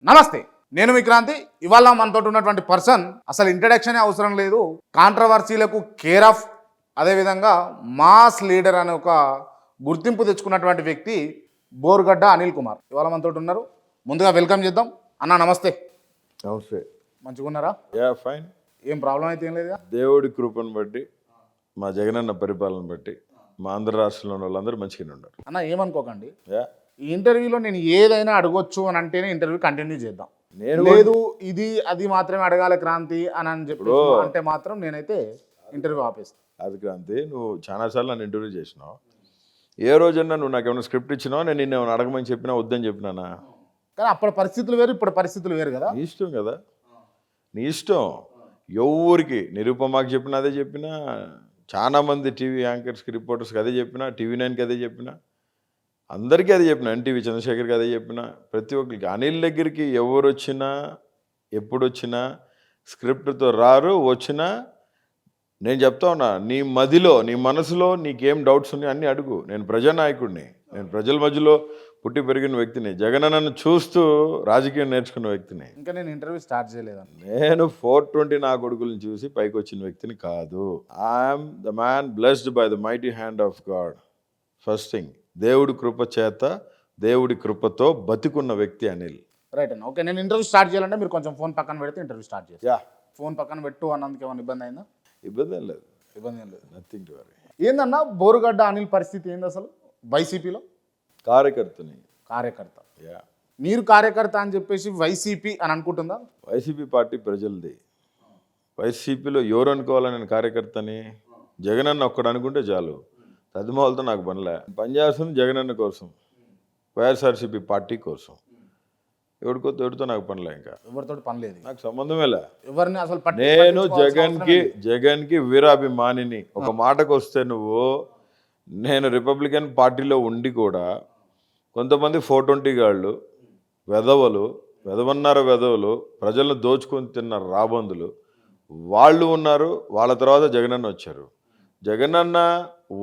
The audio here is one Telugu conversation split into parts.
నమస్తే, నేను విక్రాంతి. ఇవాళ మనతో ఉన్నటువంటి పర్సన్ అసలు ఇంట్రడక్షన్ అవసరం లేదు, కాంట్రవర్సీలకు కేర్ ఆఫ్, అదేవిధంగా మాస్ లీడర్ అనే ఒక గుర్తింపు తెచ్చుకున్నటువంటి వ్యక్తి బోరుగడ్డ అనిల్ కుమార్ ఇవాళ మనతో ఉన్నారు. ముందుగా వెల్కమ్ చేద్దాం. అన్న నమస్తే. నమస్తే. మంచిగా ఉన్నారా? ఫైన్. ఏం ప్రాబ్లం అయితే ఏం లేదా? దేవుడి కృపను బట్టి, మా జగనన్న పరిపాలన బట్టి మా ఆంధ్ర రాష్ట్రంలో వాళ్ళందరూ మంచిగానే ఉన్నారు. అన్న ఏమనుకోకండి, యా ఈ ఇంటర్వ్యూలో నేను ఏదైనా అడగొచ్చు అని అంటేనే ఇంటర్వ్యూ కంటిన్యూ చేద్దాం. నేను లేదు ఇది అది మాత్రమే అడగాలి క్రాంతి అని చెప్పి అంటే మాత్రం నేనైతే ఇంటర్వ్యూ ఆపేస్తాను. అది క్రాంతి, నువ్వు చాలాసార్లు నన్ను ఇంటర్వ్యూ చేసినావు. ఏ రోజన్నా నువ్వు నాకు ఏమైనా స్క్రిప్ట్ ఇచ్చినావు, నేను నిన్ను ఏమైనా అడగమని చెప్పినా వద్దని చెప్పినానా? కానీ అప్పుడు పరిస్థితులు వేరు, ఇప్పుడు పరిస్థితులు వేరు కదా. నీ ఇష్టం కదా, నీ ఇష్టం. ఎవరికి నిరూపమాకి చెప్పినా అదే చెప్పినా, చాలామంది టీవీ యాంకర్స్కి రిపోర్టర్స్కి అదే చెప్పినా, టీవీ 9కి అదే చెప్పినా, అందరికీ అదే చెప్పిన, ఎన్టీవీ చంద్రశేఖర్కి అదే చెప్పిన, ప్రతి ఒక్కరికి. అనిల్ దగ్గరికి ఎవరు వచ్చినా ఎప్పుడు వచ్చినా స్క్రిప్ట్తో రారు. వచ్చినా నేను చెప్తా ఉన్నా, నీ మదిలో నీ మనసులో నీకేం డౌట్స్ ఉన్నాయి అన్నీ అడుగు. నేను ప్రజానాయకుడిని, నేను ప్రజల మధ్యలో పుట్టి పెరిగిన వ్యక్తిని, జగనన్నను చూస్తూ రాజకీయం నేర్చుకున్న వ్యక్తిని. ఇంకా నేను ఇంటర్వ్యూ స్టార్ట్ చేయలేదండి. నేను 420 నా కొడుకులను చూసి పైకి వచ్చిన వ్యక్తిని కాదు. I'm the man blessed by the mighty hand of God. First thing, దేవుడి కృప చేత, దేవుడి కృపతో బతికున్న వ్యక్తి అనిల్. రైట్ అన్న, ఓకే. నేను ఇంటర్వ్యూ స్టార్ట్ చేయాలంటే మీరు కొంచెం ఫోన్ పక్కన పెడితే ఇంటర్వ్యూ స్టార్ట్ చేస్తాను. యా, ఫోన్ పక్కన పెట్టు అన్నందుకు ఏమైనా ఇబ్బంది అయిందా? ఇబ్బంది ఏం లేదు, ఇబ్బంది ఏం లేదు. Nothing to worry. ఏందన్నా బోరుగడ్డ అనిల్ పరిస్థితి ఏంది అసలు? వైసీపీలో కార్యకర్తని. కార్యకర్త. యా, మీరు కార్యకర్త అని చెప్పేసి వైసీపీ అని అనుకుంటుందా? YCP party ప్రజలది. వైసీపీలో ఎవరు అనుకోవాలని నేను కార్యకర్తని? జగనన్న ఒక్కడు అనుకుంటే చాలు, తదిమాలతో నాకు పనిలే. పనిచేస్తుంది జగనన్న కోసం, వైఎస్ఆర్సీపీ పార్టీ కోసం. ఎవరితో నాకు పనిలే, ఇంకా ఎవరితో పని లేదు, నాకు సంబంధమేలే. ఎవరిని అసలు నేను జగన్కి వీరాభిమానిని. ఒక మాటకు వస్తే నువ్వు, నేను రిపబ్లికన్ పార్టీలో ఉండి కూడా కొంతమంది 420 గాళ్ళు, వెధవలు, ప్రజలను దోచుకొని తిన్న రాబందులు వాళ్ళు ఉన్నారు. వాళ్ళ తర్వాత జగనన్న వచ్చారు. జగనన్న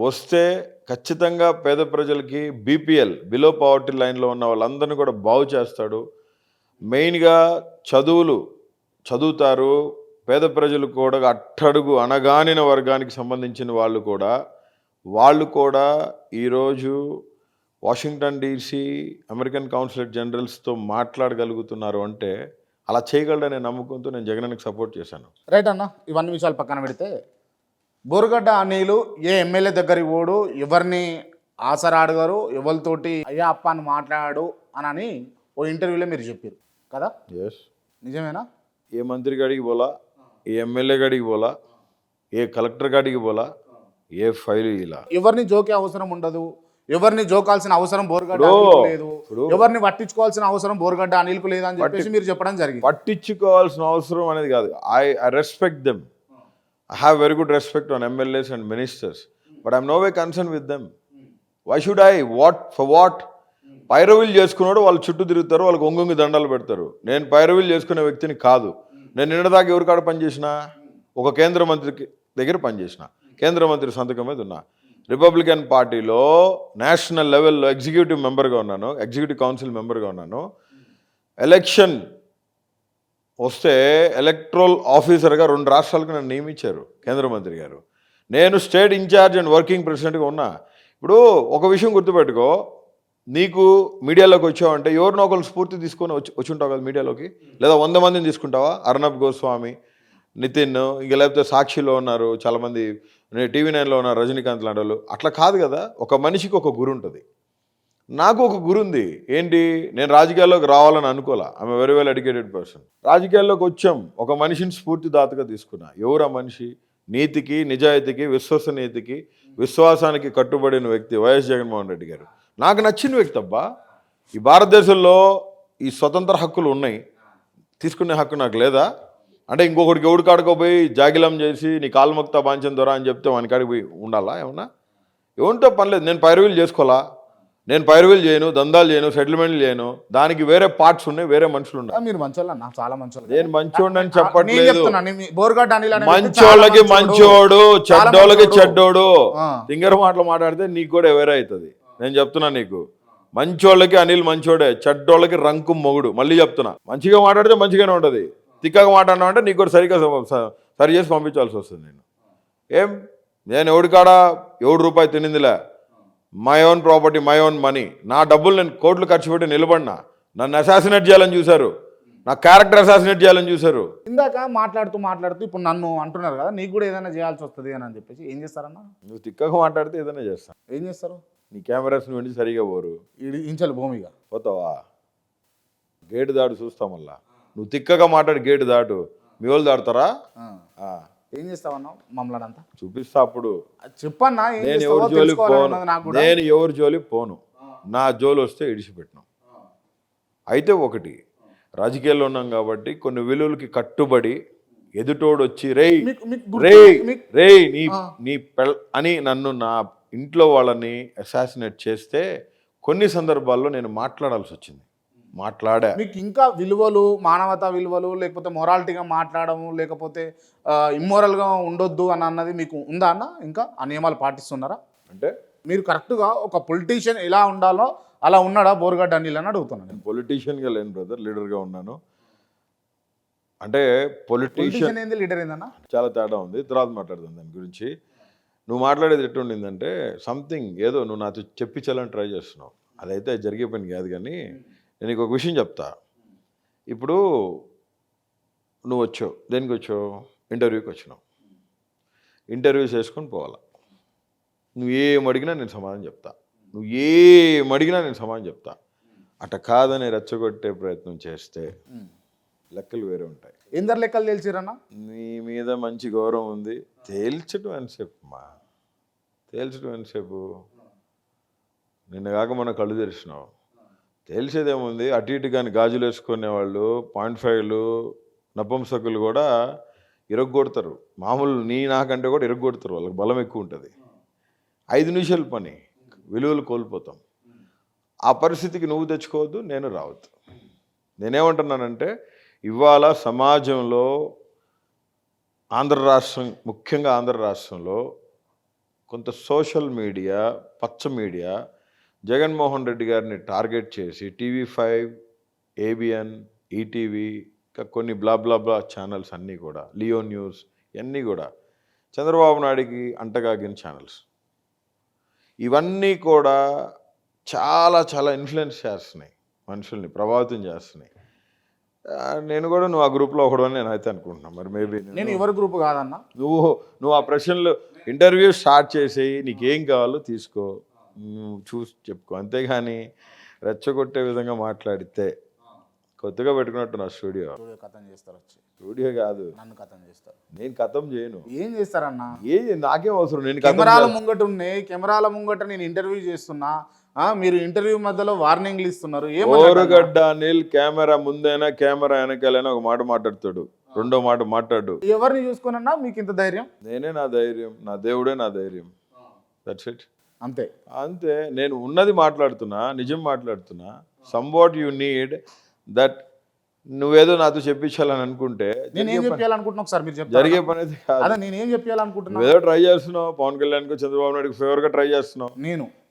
వస్తే ఖచ్చితంగా పేద ప్రజలకి, బీపీఎల్ బిలో పవర్టీ లైన్లో ఉన్న వాళ్ళందరినీ కూడా బాగు చేస్తాడు. మెయిన్గా చదువుతారు. పేద ప్రజలు కూడా, అట్టడుగు అణగానిన వర్గానికి సంబంధించిన వాళ్ళు కూడా ఈరోజు వాషింగ్టన్ డీసీ అమెరికన్ కౌన్సిల్ జనరల్స్తో మాట్లాడగలుగుతున్నారు. అంటే అలా చేయగలడనే నమ్మకంతో నేను జగనన్నకి సపోర్ట్ చేశాను. రైట్ అన్న, ఇవన్నీ విషయాలు పక్కన పెడితే బోరుగడ్డ అనిలు ఏ ఎమ్మెల్యే దగ్గరికి పోడు, ఎవరిని ఆసరా అడగారు, ఎవరితోటి అయ్యా అప్ప అని మాట్లాడు అని ఓ ఇంటర్వ్యూలో మీరు చెప్పారు కదా. ఎస్, నిజమేనా? ఏ మంత్రి గాడికి పోలా, ఏ ఎమ్మెల్యే గాడికి పోలా, ఏ కలెక్టర్ గాడికి పోలా, ఏ ఫైలు ఇలా. ఎవరిని జోకే అవసరం ఉండదు, ఎవరిని జోకాల్సిన అవసరం బోరుగడ్డ లేదు, ఎవరిని పట్టించుకోవాల్సిన అవసరం బోరుగడ్డ అనిల్కు లేదు అని చెప్పేసి మీరు చెప్పడం జరిగింది. పట్టించుకోవాల్సిన అవసరం అనేది కాదు. I respect them. I have very good respect on MLAs and ministers, but I'm no way concerned with them. Why should I? For what? పైరవీలు చేసుకున్నాడు, వాళ్ళు చుట్టూ తిరుగుతారు, వాళ్ళకి ఒంగొంగి దండాలు పెడతారు. నేను పైరవీలు చేసుకునే వ్యక్తిని కాదు. నేను నిన్నదాకా ఎవరి కాడ పనిచేసిన? ఒక కేంద్ర మంత్రికి దగ్గర పనిచేసిన, కేంద్ర మంత్రి సంతకం మీద ఉన్నా. రిపబ్లికన్ పార్టీలో నేషనల్ లెవెల్లో ఎగ్జిక్యూటివ్ మెంబర్గా ఉన్నాను, ఎగ్జిక్యూటివ్ కౌన్సిల్ మెంబర్గా ఉన్నాను. ఎలక్షన్ వస్తే ఎలక్ట్రల్ ఆఫీసర్గా 2 రాష్ట్రాలకు నన్ను నియమించారు కేంద్ర మంత్రి గారు. నేను స్టేట్ ఇన్ఛార్జ్ అండ్ వర్కింగ్ ప్రెసిడెంట్గా ఉన్నా. ఇప్పుడు ఒక విషయం గుర్తుపెట్టుకో, నీకు మీడియాలోకి వచ్చావంటే ఎవరినో ఒకరు స్ఫూర్తి తీసుకొని వచ్చి ఉంటావు కదా మీడియాలోకి. లేదా 100 మందిని తీసుకుంటావా? అర్ణబ్ గోస్వామి, నితిన్, ఇంకా లేకపోతే సాక్షిలో ఉన్నారు చాలామంది, టీవీ 9లో ఉన్నారు రజనీకాంత్ లాంటి వాళ్ళు. అట్లా కాదు కదా. ఒక మనిషికి ఒక గురు ఉంటుంది. నాకు ఒక గురు ఉంది. ఏంటి? నేను రాజకీయాల్లోకి రావాలని అనుకోలే. I'm very well educated person. రాజకీయాల్లోకి వచ్చాం, ఒక మనిషిని స్ఫూర్తిదాతగా తీసుకున్నా. ఎవరు ఆ మనిషి? నీతికి, నిజాయితీకి, విశ్వసనీయతకి, విశ్వాసానికి కట్టుబడిన వ్యక్తి వైఎస్ జగన్మోహన్ రెడ్డి గారు. నాకు నచ్చిన వ్యక్తి అబ్బా. ఈ భారతదేశంలో ఈ స్వతంత్ర హక్కులు ఉన్నాయి, తీసుకునే హక్కు నాకు లేదా? అంటే ఇంకొకటికి ఎవడి కాడుకోపోయి జాగిలం చేసి నీ కాలుమక్తా బాంచం దొర అని చెప్తే వాని కాడికి పోయి ఉండాలా? ఏమన్నా ఎవరితో పని లేదు. నేను పైరవీలు చేసుకోవాలా? నేను పైరవీలు చేయను, దందాలు చేయను, సెటిల్మెంట్లు చేయను. దానికి వేరే పార్ట్స్ ఉన్నాయి, వేరే మనుషులు ఉన్నాయి. మీరు మంచోళ్ళు అన్న, చాలా మంచోళ్ళు. నేను మంచోడు అని చెప్పట్లేదు. మంచోళ్ళకి మంచోడు, చెడ్డోళ్ళకి చెడ్డోడు. సింగర్ మాటలు మాట్లాడితే నీకు కూడా వేరే అవుతుంది. నేను చెప్తున్నా నీకు, మంచోళ్ళకి అనిల్ మంచోడే, చెడ్డోళ్ళకి రంకు మొగుడు. మళ్ళీ చెప్తున్నా, మంచిగా మాట్లాడితే మంచిగానే ఉంటుంది, తిక్కగా మాట్లాడినా అంటే నీకు కూడా సరిగ్గా సరి చేసి పంపించాల్సి వస్తుంది. నేను ఎవడి కాడ ఎవడు రూపాయి తినిందిలే, my own property, my own money, నా డబ్బులు నేను కోట్లు ఖర్చు పెట్టి నిలబడినా, నన్ను అసాసినేట్ చేయాలని చూశారు, నా క్యారెక్టర్ అసాసినేట్ చేయాలని చూశారు. ఇందాక మాట్లాడుతూ ఇప్పుడు నన్ను అంటున్నారు కదా, నీకు కూడా ఏదైనా చేయాల్సి వస్తుంది అని చెప్పేసి ఏం చేస్తారన్నా? నువ్వు తిక్కగా మాట్లాడితే ఏదైనా చేస్తాను. ఏం చేస్తారు? నీ కెమెరాస్ నుండి సరిగా పోరు, ఇంచలు భూమిగా పోతావా, గేటు దాటు చూస్తా మళ్ళా. నువ్వు తిక్కగా మాట్లాడి గేటు దాటు, మీ వాళ్ళు దాటుతారా? ఏం చేస్తావన్నా మమ్మల్ని అంతా చూపిస్తా. అప్పుడు చెప్పన్నా, నేను ఎవరి జోలి పోను, నేను ఎవరి జోలి పోను, నా జోలి వస్తే ఇడిచిపెట్టినాం. అయితే ఒకటి, రాజకీయాల్లో ఉన్నాం కాబట్టి కొన్ని విలువలకి కట్టుబడి ఎదుటోడు వచ్చి రేయ్ నీ అని నన్ను నా ఇంట్లో వాళ్ళని అసాసినేట్ చేస్తే కొన్ని సందర్భాల్లో నేను మాట్లాడాల్సి వచ్చింది. మాట్లాడా. మీకు ఇంకా విలువలు, మానవతా విలువలు, లేకపోతే మొరాలిటీగా మాట్లాడము, లేకపోతే ఇమ్మోరల్గా ఉండొద్దు అని అన్నది మీకు ఉందా అన్న? ఇంకా ఆ నియమాలు పాటిస్తున్నారా? అంటే మీరు కరెక్ట్గా ఒక పొలిటీషియన్ ఎలా ఉండాలో అలా ఉన్నాడా బోరుగడ్డ అనిల్ అని అడుగుతున్నాను. పొలిటీషియన్గా లేను బ్రదర్, లీడర్గా ఉన్నాను. అంటే పొలిటీషియన్ ఏంది, లీడర్ ఏందన్నా? చాలా తేడా ఉంది, తర్వాత మాట్లాడదాం దాని గురించి. నువ్వు మాట్లాడేది ఎట్టుండిందంటే సంథింగ్ ఏదో నువ్వు నాతో చెప్పించాలని ట్రై చేస్తున్నావు, అదైతే జరిగే పని కాదు. కానీ నేను నీకు ఒక విషయం చెప్తా. ఇప్పుడు నువ్వు వచ్చావు, దేనికి వచ్చావు? ఇంటర్వ్యూకి వచ్చినావు. ఇంటర్వ్యూ చేసుకొని పోవాలా. నువ్వు ఏం అడిగినా నేను సమాధానం చెప్తా, నువ్వు ఏం అడిగినా నేను సమాధానం చెప్తా. అట కాదని రెచ్చగొట్టే ప్రయత్నం చేస్తే లెక్కలు వేరే ఉంటాయి. ఎందరు లెక్కలు తెలిసిరన్నా? నీ మీద మంచి గౌరవం ఉంది, తేల్చడం ఎంతసేపు మా, తేల్చడం ఎంతసేపు? నిన్న కాక మన కళ్ళు తెరిచినావు, తేల్చేదేముంది? అటు ఇటు కానీ గాజులు వేసుకునే వాళ్ళు 0.5లు నపుంసకులు కూడా ఇరగొడతారు. మామూలు నాకంటే కూడా ఇరగొడతారు, వాళ్ళకి బలం ఎక్కువ ఉంటుంది. 5 నిమిషాల పని, విలువలు కోల్పోతాం. ఆ పరిస్థితికి నువ్వు తెచ్చుకోవద్దు, నేను రావద్దు. నేనేమంటున్నానంటే ఇవాళ సమాజంలో ఆంధ్ర రాష్ట్రం, ముఖ్యంగా ఆంధ్ర రాష్ట్రంలో కొంత సోషల్ మీడియా, పచ్చ మీడియా జగన్మోహన్ రెడ్డి గారిని టార్గెట్ చేసి TV5, ABN, ఈటీవీ, ఇంకా కొన్ని బ్లా బ్లా బ్లా ఛానల్స్ అన్నీ కూడా, లియో న్యూస్, ఇవన్నీ కూడా చంద్రబాబు నాయుడికి అంటగాగిన ఛానల్స్. ఇవన్నీ కూడా చాలా చాలా ఇన్ఫ్లుయెన్స్ చేస్తున్నాయి, మనుషుల్ని ప్రభావితం చేస్తున్నాయి. నేను కూడా నువ్వు ఆ గ్రూప్లో ఒకడు అని నేను అయితే అనుకుంటున్నాను. మరి మేబీ నేను ఎవరి గ్రూప్ కాదన్నా. నువ్వు ఆ ప్రశ్నలు ఇంటర్వ్యూ స్టార్ట్ చేసేయి, నీకేం కావాలో తీసుకో, నువ్వు చూసి చెప్పుకో. అంతేగాని రెచ్చగొట్టే విధంగా మాట్లాడితే కొత్తగా పెట్టుకున్నట్టు నా స్టూడియో కథం చేస్తారు, వచ్చి స్టూడియో కాదు, నన్ను కథం చేస్తారు. నేను కథం చేయను. ఏం చేస్తారన్నా? నాకేం అవసరం? నేను కెమెరాల ముంగట ఉన్నాయి, కెమెరాల ముంగట నేను ఇంటర్వ్యూ చేస్తున్నా, మీరు ఇంటర్వ్యూ మధ్యలో వార్నింగ్లు ఇస్తున్నారు. బోరుగడ్డ అనిల్ కెమెరా ముందైనా కెమెరా వెనకాలైనా ఒక మాట మాట్లాడతాడు, రెండో మాట మాట్లాడు. ఎవరిని చూసుకున్నా మీకు ఇంత ధైర్యం? నేనే నా ధైర్యం, నా దేవుడే నా ధైర్యం. That's it. అంతే అంతే. నేను ఉన్నది మాట్లాడుతున్నా, నిజం మాట్లాడుతున్నా. Some what you need that. నువ్వేదో నాతో చెప్పించాలని అనుకుంటే నేనేం చెప్పాలనుకుంటున్నా ఒకసారి మీరు చెప్తారా? జరిగే పని అయితే కాదు. నేనేం చెప్పాలనుకుంటున్నా? ఏదో ట్రై చేస్తున్నావు, పవన్ కళ్యాణ్కి చంద్రబాబు నాయుడుకి ఫేవర్గా ట్రై చేస్తున్నావు.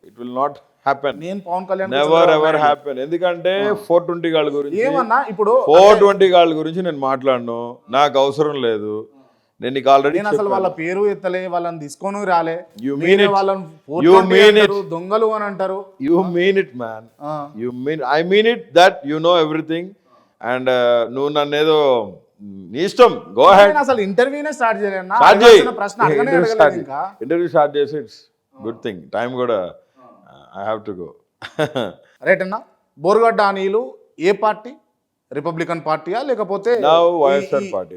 It will not happen. నేను Pavan Kalyan never ever happen. ఎందుకంటే 420 గాళ్ళ గురించి, ఏమన్నా ఇప్పుడు 420 గాళ్ళ గురించి నేను మాట్లాడను, నాకు అవసరం లేదు. నేను నీకు ఆల్రెడీ అసలు వాళ్ళ పేరు ఎత్తలే, వాళ్ళని తీసుకొని రాలే. దొంగలు అని అంటారు. You mean it man, you mean, I mean it that you know everything. And నువ్వు నన్ను ఏదో నీ ఇష్టం, గో అహెడ్. అసలు ఇంటర్వ్యూనే స్టార్ట్ చేయలేనా? ఇంటర్వ్యూ స్టార్ట్ చేసి ఇట్స్ గుడ్ థింగ్. టైం కూడా I have to go. Right అన్న. బోరుగడ్డ అనిల్ ఏ పార్టీ? రిపబ్లికన్ పార్టీయా లేకపోతే? YSR party.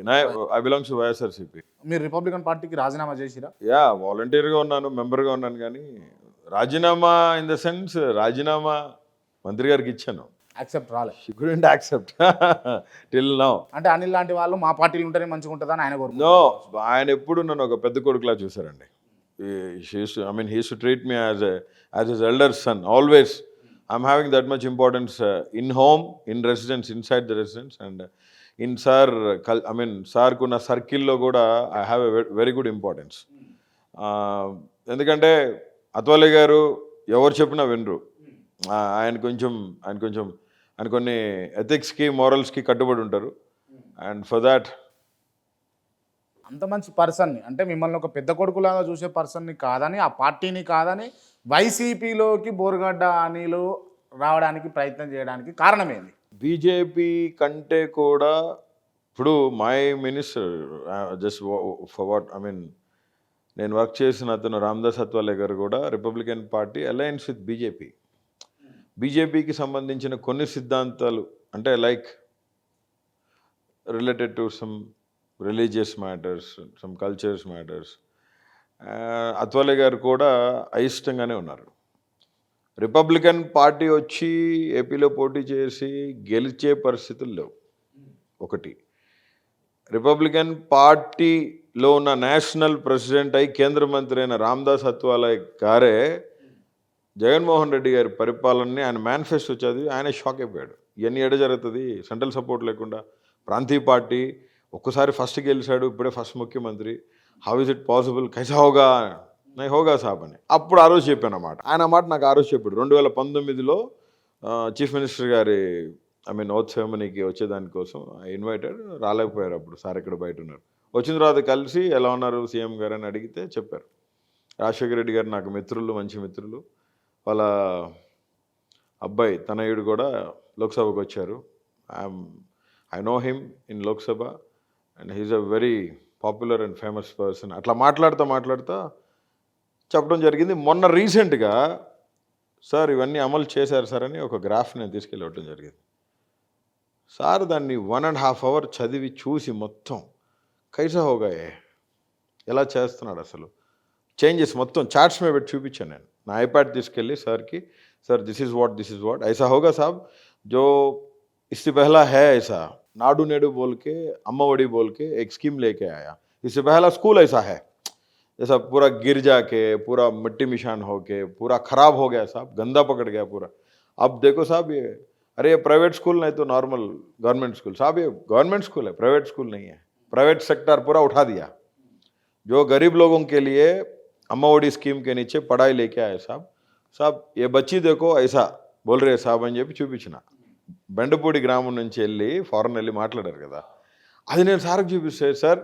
I belongs to YSRCP. మీరు రిపబ్లికన్ పార్టీకి రాజీనామా చేసిరా? యా, వాలంటీర్గా ఉన్నాను, మెంబర్గా ఉన్నాను. కానీ రాజీనామా ఇన్ ద సెన్స్, రాజీనామా మంత్రి గారికి ఇచ్చాను, యాక్సెప్ట్ రాలే. She couldn't accept till now. అంటే అనిల్ లాంటి వాళ్ళు మా పార్టీలో ఉంటేనే మంచిగా ఉంటుందని ఆయన కోరుకుంటున్నారు. నో, ఆయన ఎప్పుడు నన్ను ఒక పెద్ద కొడుకులా చూసారండి. he used to treat me as his elder son always. I'm having that much importance in home, in residence, inside the residence, and in sir kuna circle lo kuda I have a very good importance. ఎందుకంటే అత్వాలే గారు ఎవరు చెప్పినా వినరు, ఆయన కొన్ని ఎథిక్స్కి మోరల్స్కి కట్టుబడి ఉంటారు. అండ్ ఫర్ దాట్ అంత మంచి పర్సన్ని అంటే మిమ్మల్ని ఒక పెద్ద కొడుకులాగా చూసే పర్సన్ని కాదని, ఆ పార్టీని కాదని వైసీపీలోకి బోరుగడ్డ అనిలు రావడానికి ప్రయత్నం చేయడానికి కారణమేంది? బీజేపీ కంటే కూడా ఇప్పుడు my minister just for what I mean నేను వర్క్ చేసిన అతను రామదాస్ అత్వాలే గారు కూడా రిపబ్లికన్ పార్టీ అలయన్స్ విత్ బీజేపీకి సంబంధించిన కొన్ని సిద్ధాంతాలు అంటే like related to some religious matters, some cultures matters, Athawale గారు కూడా అయిష్టంగానే ఉన్నారు. రిపబ్లికన్ పార్టీ వచ్చి ఏపీలో పోటీ చేసి గెలిచే పరిస్థితులు లేవు. ఒకటి, రిపబ్లికన్ పార్టీలో ఉన్న నేషనల్ ప్రెసిడెంట్ అయి కేంద్ర మంత్రి అయిన రామదాస్ అత్వాలే గారే జగన్మోహన్ రెడ్డి గారి పరిపాలనని ఆయన మేనిఫెస్టో చదివి ఆయన షాక్ అయిపోయాడు. ఇవన్నీ ఎడ జరుగుతుంది, సెంట్రల్ సపోర్ట్ లేకుండా ప్రాంతీయ పార్టీ ఒక్కసారి ఫస్ట్ గెలిచాడు, ఇప్పుడే ఫస్ట్ ముఖ్యమంత్రి, హౌ ఇస్ ఇట్ పాసిబుల్, కైసా హోగా నై హోగా సాబ్ అని అప్పుడు ఆ రోజు చెప్పాను అన్నమాట. ఆయన మాట నాకు ఆ రోజు చెప్పాడు. 2019లో చీఫ్ మినిస్టర్ గారి ఓత్ సెరమనీకి వచ్చేదానికోసం ఇన్వైటెడ్, రాలేకపోయారు. అప్పుడు సార్ ఇక్కడ బయట ఉన్నారు. వచ్చిన తర్వాత కలిసి ఎలా ఉన్నారు సీఎం గారు అని అడిగితే చెప్పారు, రాజశేఖర రెడ్డి గారు నాకు మిత్రులు, మంచి మిత్రులు, వాళ్ళ అబ్బాయి తనయుడు కూడా లోక్సభకు వచ్చారు, I know him in Lok Sabha and he's a very popular and famous person. అట్లా మాట్లాడుతూ చెప్పడం జరిగింది. మొన్న రీసెంట్గా సార్ ఇవన్నీ అమలు చేశారు సార్ అని ఒక గ్రాఫ్ నేను తీసుకెళ్ళవడం జరిగింది. సార్ దాన్ని 1.5 hour చదివి చూసి మొత్తం కైసా హోగాయే, ఎలా చేస్తున్నాడు అసలు, చేంజెస్ మొత్తం చార్ట్స్ మీద పెట్టి చూపించాను నేను. నా ఐప్యాడ్ తీసుకెళ్ళి సార్కి, సార్ దిస్ ఈజ్ వాట్ ఐసా హోగా సాబ్ जो इससे पहला है ऐसा नाडू नेडू बोल के अम्मा वड़ी बोल के एक स्कीम लेके आया, इससे पहला स्कूल ऐसा है जैसा पूरा गिर जाके पूरा मिट्टी मिशान होके पूरा खराब हो गया साहब, गंदा पकड़ गया पूरा. अब देखो साहब ये, अरे ये प्राइवेट स्कूल नहीं तो नॉर्मल गवर्नमेंट स्कूल, साहब ये गवर्नमेंट स्कूल है, प्राइवेट स्कूल नहीं है. प्राइवेट सेक्टर पूरा उठा दिया. जो गरीब लोगों के लिए अम्मा वड़ी स्कीम के नीचे पढ़ाई लेके आए साहब ये बच्ची देखो ऐसा बोल रहे साहब అని చెప్పి చూపించిన. బెండపూడి గ్రామం నుంచి వెళ్ళి ఫారెన్ వెళ్ళి మాట్లాడారు కదా, అది నేను సార్కి చూపిస్తే sir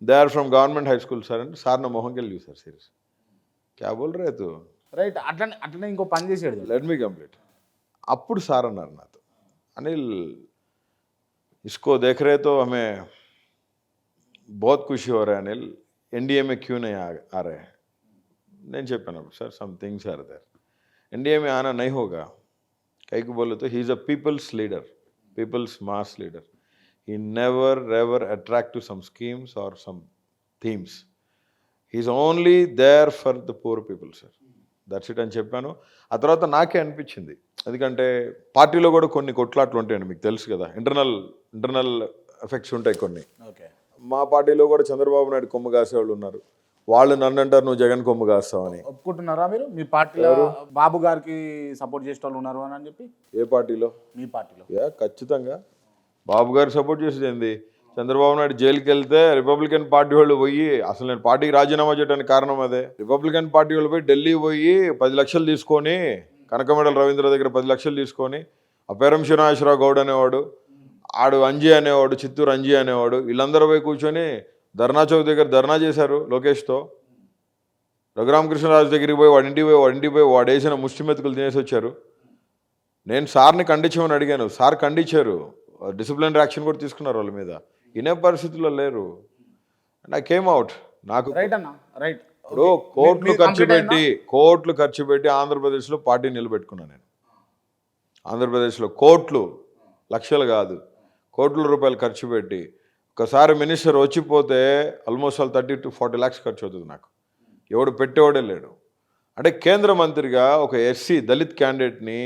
they are from government high school sir అంటే సార్ నా మొహంకి వెళ్ళి చూసారు సీరియస్, క్యా బోల్ రే తు, రైట్. అట్లనే ఇంకో పని చేసాడు, లెట్ మీ కంప్లీట్. అప్పుడు సార్ అన్నారు నాతో, అనిల్ इसको देख रहे तो हमें बहुत खुशी हो रहा है अनिल, एनडीए में क्यों नहीं आ रहे हैं. నేను చెప్పాను sir some things are there, NDA में आना नहीं होगा. कई को बोले तो he is a people's leader, people's mass leader. He never ever attract to some schemes or some themes. He's only there for the poor people, sir. That's it అని చెప్పాను. ఆ తర్వాత నాకే అనిపించింది, ఎందుకంటే పార్టీలో కూడా కొన్ని కొట్లాట్లు ఉంటాయండి, మీకు తెలుసు కదా, ఇంటర్నల్ ఎఫెక్ట్స్ ఉంటాయి కొన్ని. ఓకే. మా పార్టీలో కూడా చంద్రబాబు నాయుడు కొమ్ము కాసేవాళ్ళు ఉన్నారు, వాళ్ళు నన్ను అంటారు నువ్వు జగన్ కొమ్ము కాస్తావని. ఒప్పుకుంటున్నారా మీరు? మీ పార్టీలో బాబు గారికి సపోర్ట్ చేసే వాళ్ళు ఉన్నారు అని చెప్పి. ఏ పార్టీలో? మీ పార్టీలో. ఖచ్చితంగా బాబు గారికి సపోర్ట్ చేసేది ఏంది, చంద్రబాబు నాయుడు జైలుకి వెళ్తే రిపబ్లికన్ పార్టీ వాళ్ళు పోయి, అసలు నేను పార్టీకి రాజీనామా చేయడానికి కారణం అదే, రిపబ్లికన్ పార్టీ వాళ్ళు పోయి ఢిల్లీ పోయి 10 లక్షలు తీసుకొని, కనకమెడల రవీంద్ర దగ్గర 10 లక్షలు తీసుకొని, అపేరం శ్రీనివాసరావు గౌడ్ అనేవాడు, ఆడు అంజీ అనేవాడు, చిత్తూరు అంజీ అనేవాడు, వీళ్ళందరూ పోయి కూర్చొని ధర్నా చౌక్ దగ్గర ధర్నా చేశారు లోకేష్తో. రఘురామకృష్ణరాజు దగ్గరికి పోయి వాడింటికి పోయి వాడు వేసిన ముష్టి మెతుకులు తినేసి వచ్చారు. నేను సార్ని ఖండించమని అడిగాను, సార్ ఖండించారు, డిసిప్లినరీ యాక్షన్ కూడా తీసుకున్నారు వాళ్ళ మీద. ఇనే పరిస్థితుల్లో లేరు. And I came out. నాకు రైట్ అన్న, రైట్. ఇప్పుడు కోట్లు ఖర్చు పెట్టి ఆంధ్రప్రదేశ్లో పార్టీ నిలబెట్టుకున్నాను నేను. ఆంధ్రప్రదేశ్లో కోట్లు, లక్షలు కాదు, కోట్ల రూపాయలు ఖర్చు పెట్టి ఒకసారి మినిస్టర్ వచ్చిపోతే ఆల్మోస్ట్ 30 to 40 lakhs ఖర్చు అవుతుంది నాకు. ఎవడు పెట్టేవాడే లేడు. అంటే కేంద్ర మంత్రిగా ఒక ఎస్సీ దళిత్ క్యాండిడేట్ని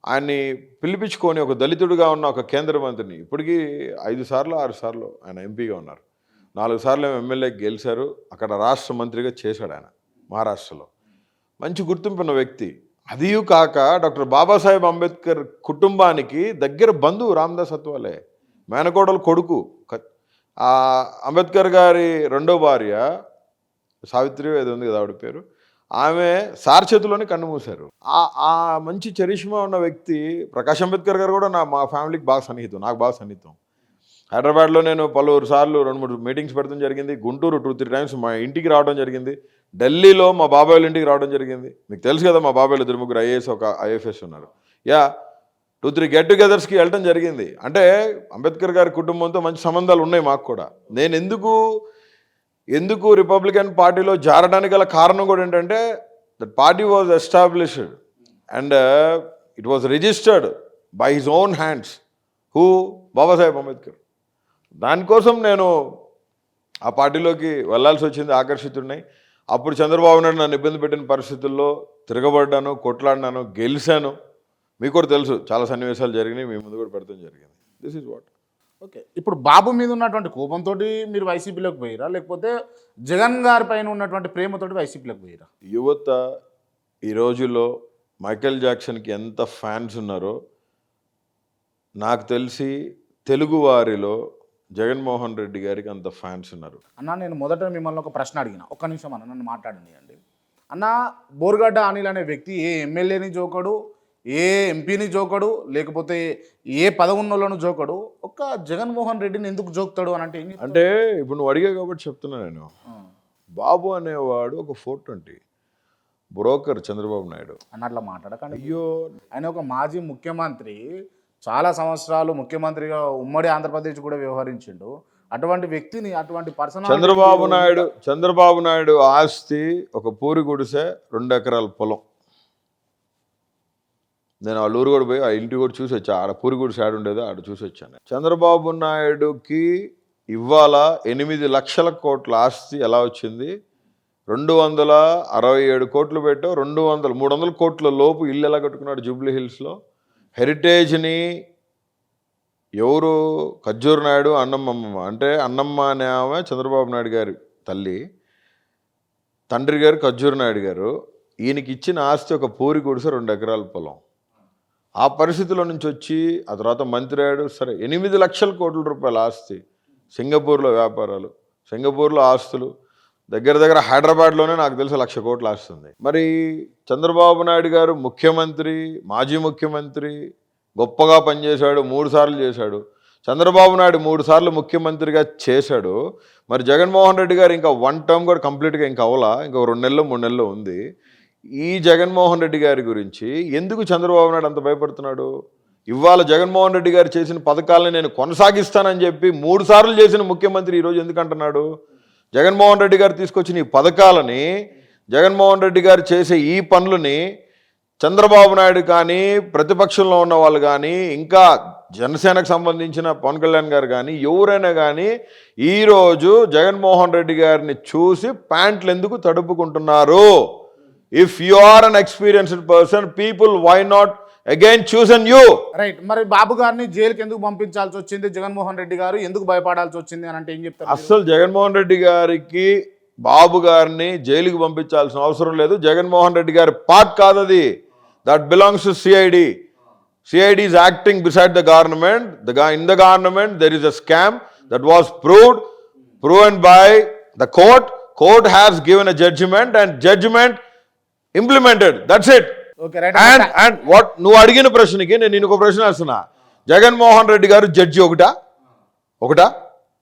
ఆయన్ని పిలిపించుకొని, ఒక దళితుడిగా ఉన్న ఒక కేంద్ర మంత్రిని, ఇప్పటికీ 5 సార్లు 6 సార్లు ఆయన ఎంపీగా ఉన్నారు, 4 సార్లు ఎమ్మెల్యేకి గెలిచారు, అక్కడ రాష్ట్ర మంత్రిగా చేశాడు ఆయన మహారాష్ట్రలో. మంచి గుర్తింపున్న వ్యక్తి. అది కాక డాక్టర్ బాబాసాహెబ్ అంబేద్కర్ కుటుంబానికి దగ్గర బంధువు రామదాస్ అత్వాలే, మేనకోడలు కొడుకు. అంబేద్కర్ గారి రెండో భార్య సావిత్రి ఏదో ఉంది కదా ఆవిడ పేరు, ఆమె సార్ చేతిలోనే కన్ను మూశారు. ఆ మంచి చరిష్మా ఉన్న వ్యక్తి ప్రకాష్ అంబేద్కర్ గారు కూడా మా ఫ్యామిలీకి బాగా సన్నిహితం, నాకు బాగా సన్నిహితం. హైదరాబాద్లో నేను పలువురు సార్లు 2-3 మీటింగ్స్ పెట్టడం జరిగింది. గుంటూరు 2-3 టైమ్స్ మా ఇంటికి రావడం జరిగింది. ఢిల్లీలో మా బాబాయ్ వాళ్ళ ఇంటికి రావడం జరిగింది. మీకు తెలుసు కదా, మా బాబాయ్లు 2-3 ఐఏఎస్, ఒక ఐఎఫ్ఎస్ ఉన్నారు. 2-3 గెట్ టుగెదర్స్కి వెళ్ళడం జరిగింది. అంటే అంబేద్కర్ గారి కుటుంబంతో మంచి సంబంధాలు ఉన్నాయి మాకు కూడా. నేను ఎందుకు రిపబ్లికన్ పార్టీలో జారడానికి గల కారణం కూడా ఏంటంటే, that party was established and it was registered by his own hands, Babasaheb Ambedkar. దానికోసం నేను ఆ పార్టీలోకి వెళ్ళాల్సి వచ్చింది, ఆకర్షితున్నాయి. అప్పుడు చంద్రబాబు నాయుడు నన్ను ఇబ్బంది పెట్టిన పరిస్థితుల్లో తిరగబడ్డాను, కొట్లాడినాను, గెలిచాను. మీకు కూడా తెలుసు, చాలా సన్నివేశాలు జరిగినాయి, మీ ముందు కూడా పెడతాం జరిగింది. This is what. ఓకే, ఇప్పుడు బాబు మీద ఉన్నటువంటి కోపంతో మీరు వైసీపీలోకి పోయిరా, లేకపోతే జగన్ గారి పైన ఉన్నటువంటి ప్రేమతోటి వైసీపీలోకి పోయిరా? యువత ఈ రోజుల్లో మైకేల్ జాక్సన్కి ఎంత ఫ్యాన్స్ ఉన్నారో నాకు తెలిసి తెలుగు వారిలో జగన్మోహన్ రెడ్డి గారికి అంత ఫ్యాన్స్ ఉన్నారు. అన్న, నేను మొదట మిమ్మల్ని ఒక ప్రశ్న అడిగిన, ఒక్క నిమిషం అన్న, నన్ను మాట్లాడండి. అన్న, బోర్గడ్డ అనిల్ అనే వ్యక్తి ఏ ఎమ్మెల్యేని జోకడు, ఏ ఎంపీని జోకడు, లేకపోతే ఏ పదవున్నోళ్ళను జోకడు, ఒక్క జగన్మోహన్ రెడ్డిని ఎందుకు జోకుతాడు అని అంటే ఇప్పుడు నువ్వు అడిగా కాబట్టి చెప్తున్నా నేను. బాబు అనేవాడు ఒక 420 బ్రోకర్ చంద్రబాబు నాయుడు అన్నట్లా మాట్లాడకండి. అయ్యో, ఆయన ఒక మాజీ ముఖ్యమంత్రి, చాలా సంవత్సరాలు ముఖ్యమంత్రిగా ఉమ్మడి ఆంధ్రప్రదేశ్ కూడా వ్యవహరించిండు. అటువంటి వ్యక్తిని, అటువంటి పర్సన్ చంద్రబాబు నాయుడు ఆస్తి ఒక పూరి గుడిసె, 2 ఎకరాల పొలం. నేను వాళ్ళ ఊరు కూడా పోయి ఆ ఇంటి కూడా చూసి వచ్చా, ఆడ పూరి గుడిసె ఆడ ఉండేదో ఆడ చూసి వచ్చాను. చంద్రబాబు నాయుడుకి ఇవాళ 8 లక్షల కోట్ల ఆస్తి ఎలా వచ్చింది? 267 కోట్లు పెట్టావు, 300 కోట్ల లోపు ఇల్లు ఎలా కట్టుకున్నాడు జూబ్లీ హిల్స్లో? హెరిటేజ్ని ఎవరు? ఖర్జూర్ నాయుడు అన్నమ్మ, అంటే అన్నమ్మ అనే ఆమె చంద్రబాబు నాయుడు గారి తల్లి, తండ్రి గారు ఖర్జూర్ నాయుడు గారు. ఈయనకి ఇచ్చిన ఆస్తి ఒక పూరి గుడిసె, 2 ఎకరాల పొలం. ఆ పరిస్థితిలో నుంచి వచ్చి ఆ తర్వాత మంత్రి అయ్యాడు. సరే, 8 లక్షల కోట్ల రూపాయల ఆస్తి, సింగపూర్లో వ్యాపారాలు, సింగపూర్లో ఆస్తులు, దగ్గర హైదరాబాద్లోనే నాకు తెలిసి 1,00,000 కోట్ల ఆస్తి ఉంది. మరి చంద్రబాబు నాయుడు గారు ముఖ్యమంత్రి, మాజీ ముఖ్యమంత్రి, గొప్పగా పనిచేశాడు, 3 సార్లు చేశాడు. చంద్రబాబు నాయుడు 3 సార్లు ముఖ్యమంత్రిగా చేశాడు. మరి జగన్మోహన్ రెడ్డి గారు ఇంకా 1 టర్మ్ కూడా కంప్లీట్గా ఇంకా అవలా, ఇంకా 2 నెలలు 3 నెలలు ఉంది. ఈ జగన్మోహన్ రెడ్డి గారి గురించి ఎందుకు చంద్రబాబు నాయుడు అంత భయపడుతున్నాడు? ఇవాళ జగన్మోహన్ రెడ్డి గారు చేసిన పథకాలను నేను కొనసాగిస్తానని చెప్పి 3 సార్లు చేసిన ముఖ్యమంత్రి ఈరోజు ఎందుకు అంటున్నాడు? జగన్మోహన్ రెడ్డి గారు తీసుకొచ్చిన ఈ పథకాలని, జగన్మోహన్ రెడ్డి గారు చేసే ఈ పనులని చంద్రబాబు నాయుడు కానీ, ప్రతిపక్షంలో ఉన్న వాళ్ళు కానీ, ఇంకా జనసేనకు సంబంధించిన పవన్ కళ్యాణ్ గారు కానీ, ఎవరైనా కానీ ఈరోజు జగన్మోహన్ రెడ్డి గారిని చూసి ప్యాంట్లు ఎందుకు తడుపుకుంటున్నారు? If you are unexperienced person, people why not again chosen you? Right. మరి బాబు గారిని జైలుకి ఎందుకు పంపించాల్సి వచ్చింది? జగన్మోహన్ రెడ్డి గారు ఎందుకు భయపడాల్సి వచ్చింది అని అంటే ఏం చెప్తారు? అస్సలు జగన్మోహన్ రెడ్డి గారికి బాబు గారిని జైలుకి పంపించాల్సిన అవసరం లేదు. జగన్మోహన్ రెడ్డి గారి పార్ట్ కాదు అది. That belongs to CID. CID is acting beside the government. In the government there is a scam that was proven by the court. Court has given a judgment and judgment implemented. That's it. Okay, right. And what నువ్వు అడిగిన ప్రశ్నకి నేను ఇంకో ప్రశ్న వేస్తున్నా. జగన్మోహన్ రెడ్డి గారు జడ్జి ఒకటా?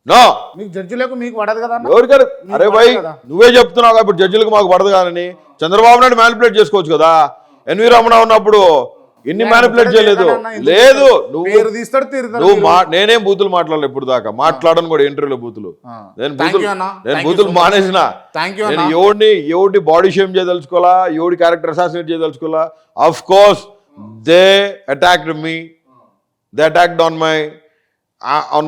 నో. మీకు జడ్జిలకు మీకు పడదు కదా? ఎవరికారు? అరే భయ్, నువ్వే చెప్తున్నావు కాబట్టి జడ్జిలకు మాకు పడదు కానీ చంద్రబాబు నాయుడు మ్యానిపులేట్ చేసుకోవచ్చు కదా. ఎన్వి రమణ ఉన్నప్పుడు ఎన్ని మ్యానిపులేట్ చేయలేదు. లేదు, నేనేం బూతులు మాట్లాడలేదు ఇప్పుడు దాకా, మాట్లాడను కూడా ఇంటర్వ్యూలో బూతులు. నేను బూతులు మానేసిన. నేను ఎవడిని బాడీ షేమ్ చేయదలుచుకోవాలా, ఎవడి క్యారెక్టర్ అసాసినేట్ చేయదలుచుకోవాలా. Of course they attacked me, they attacked on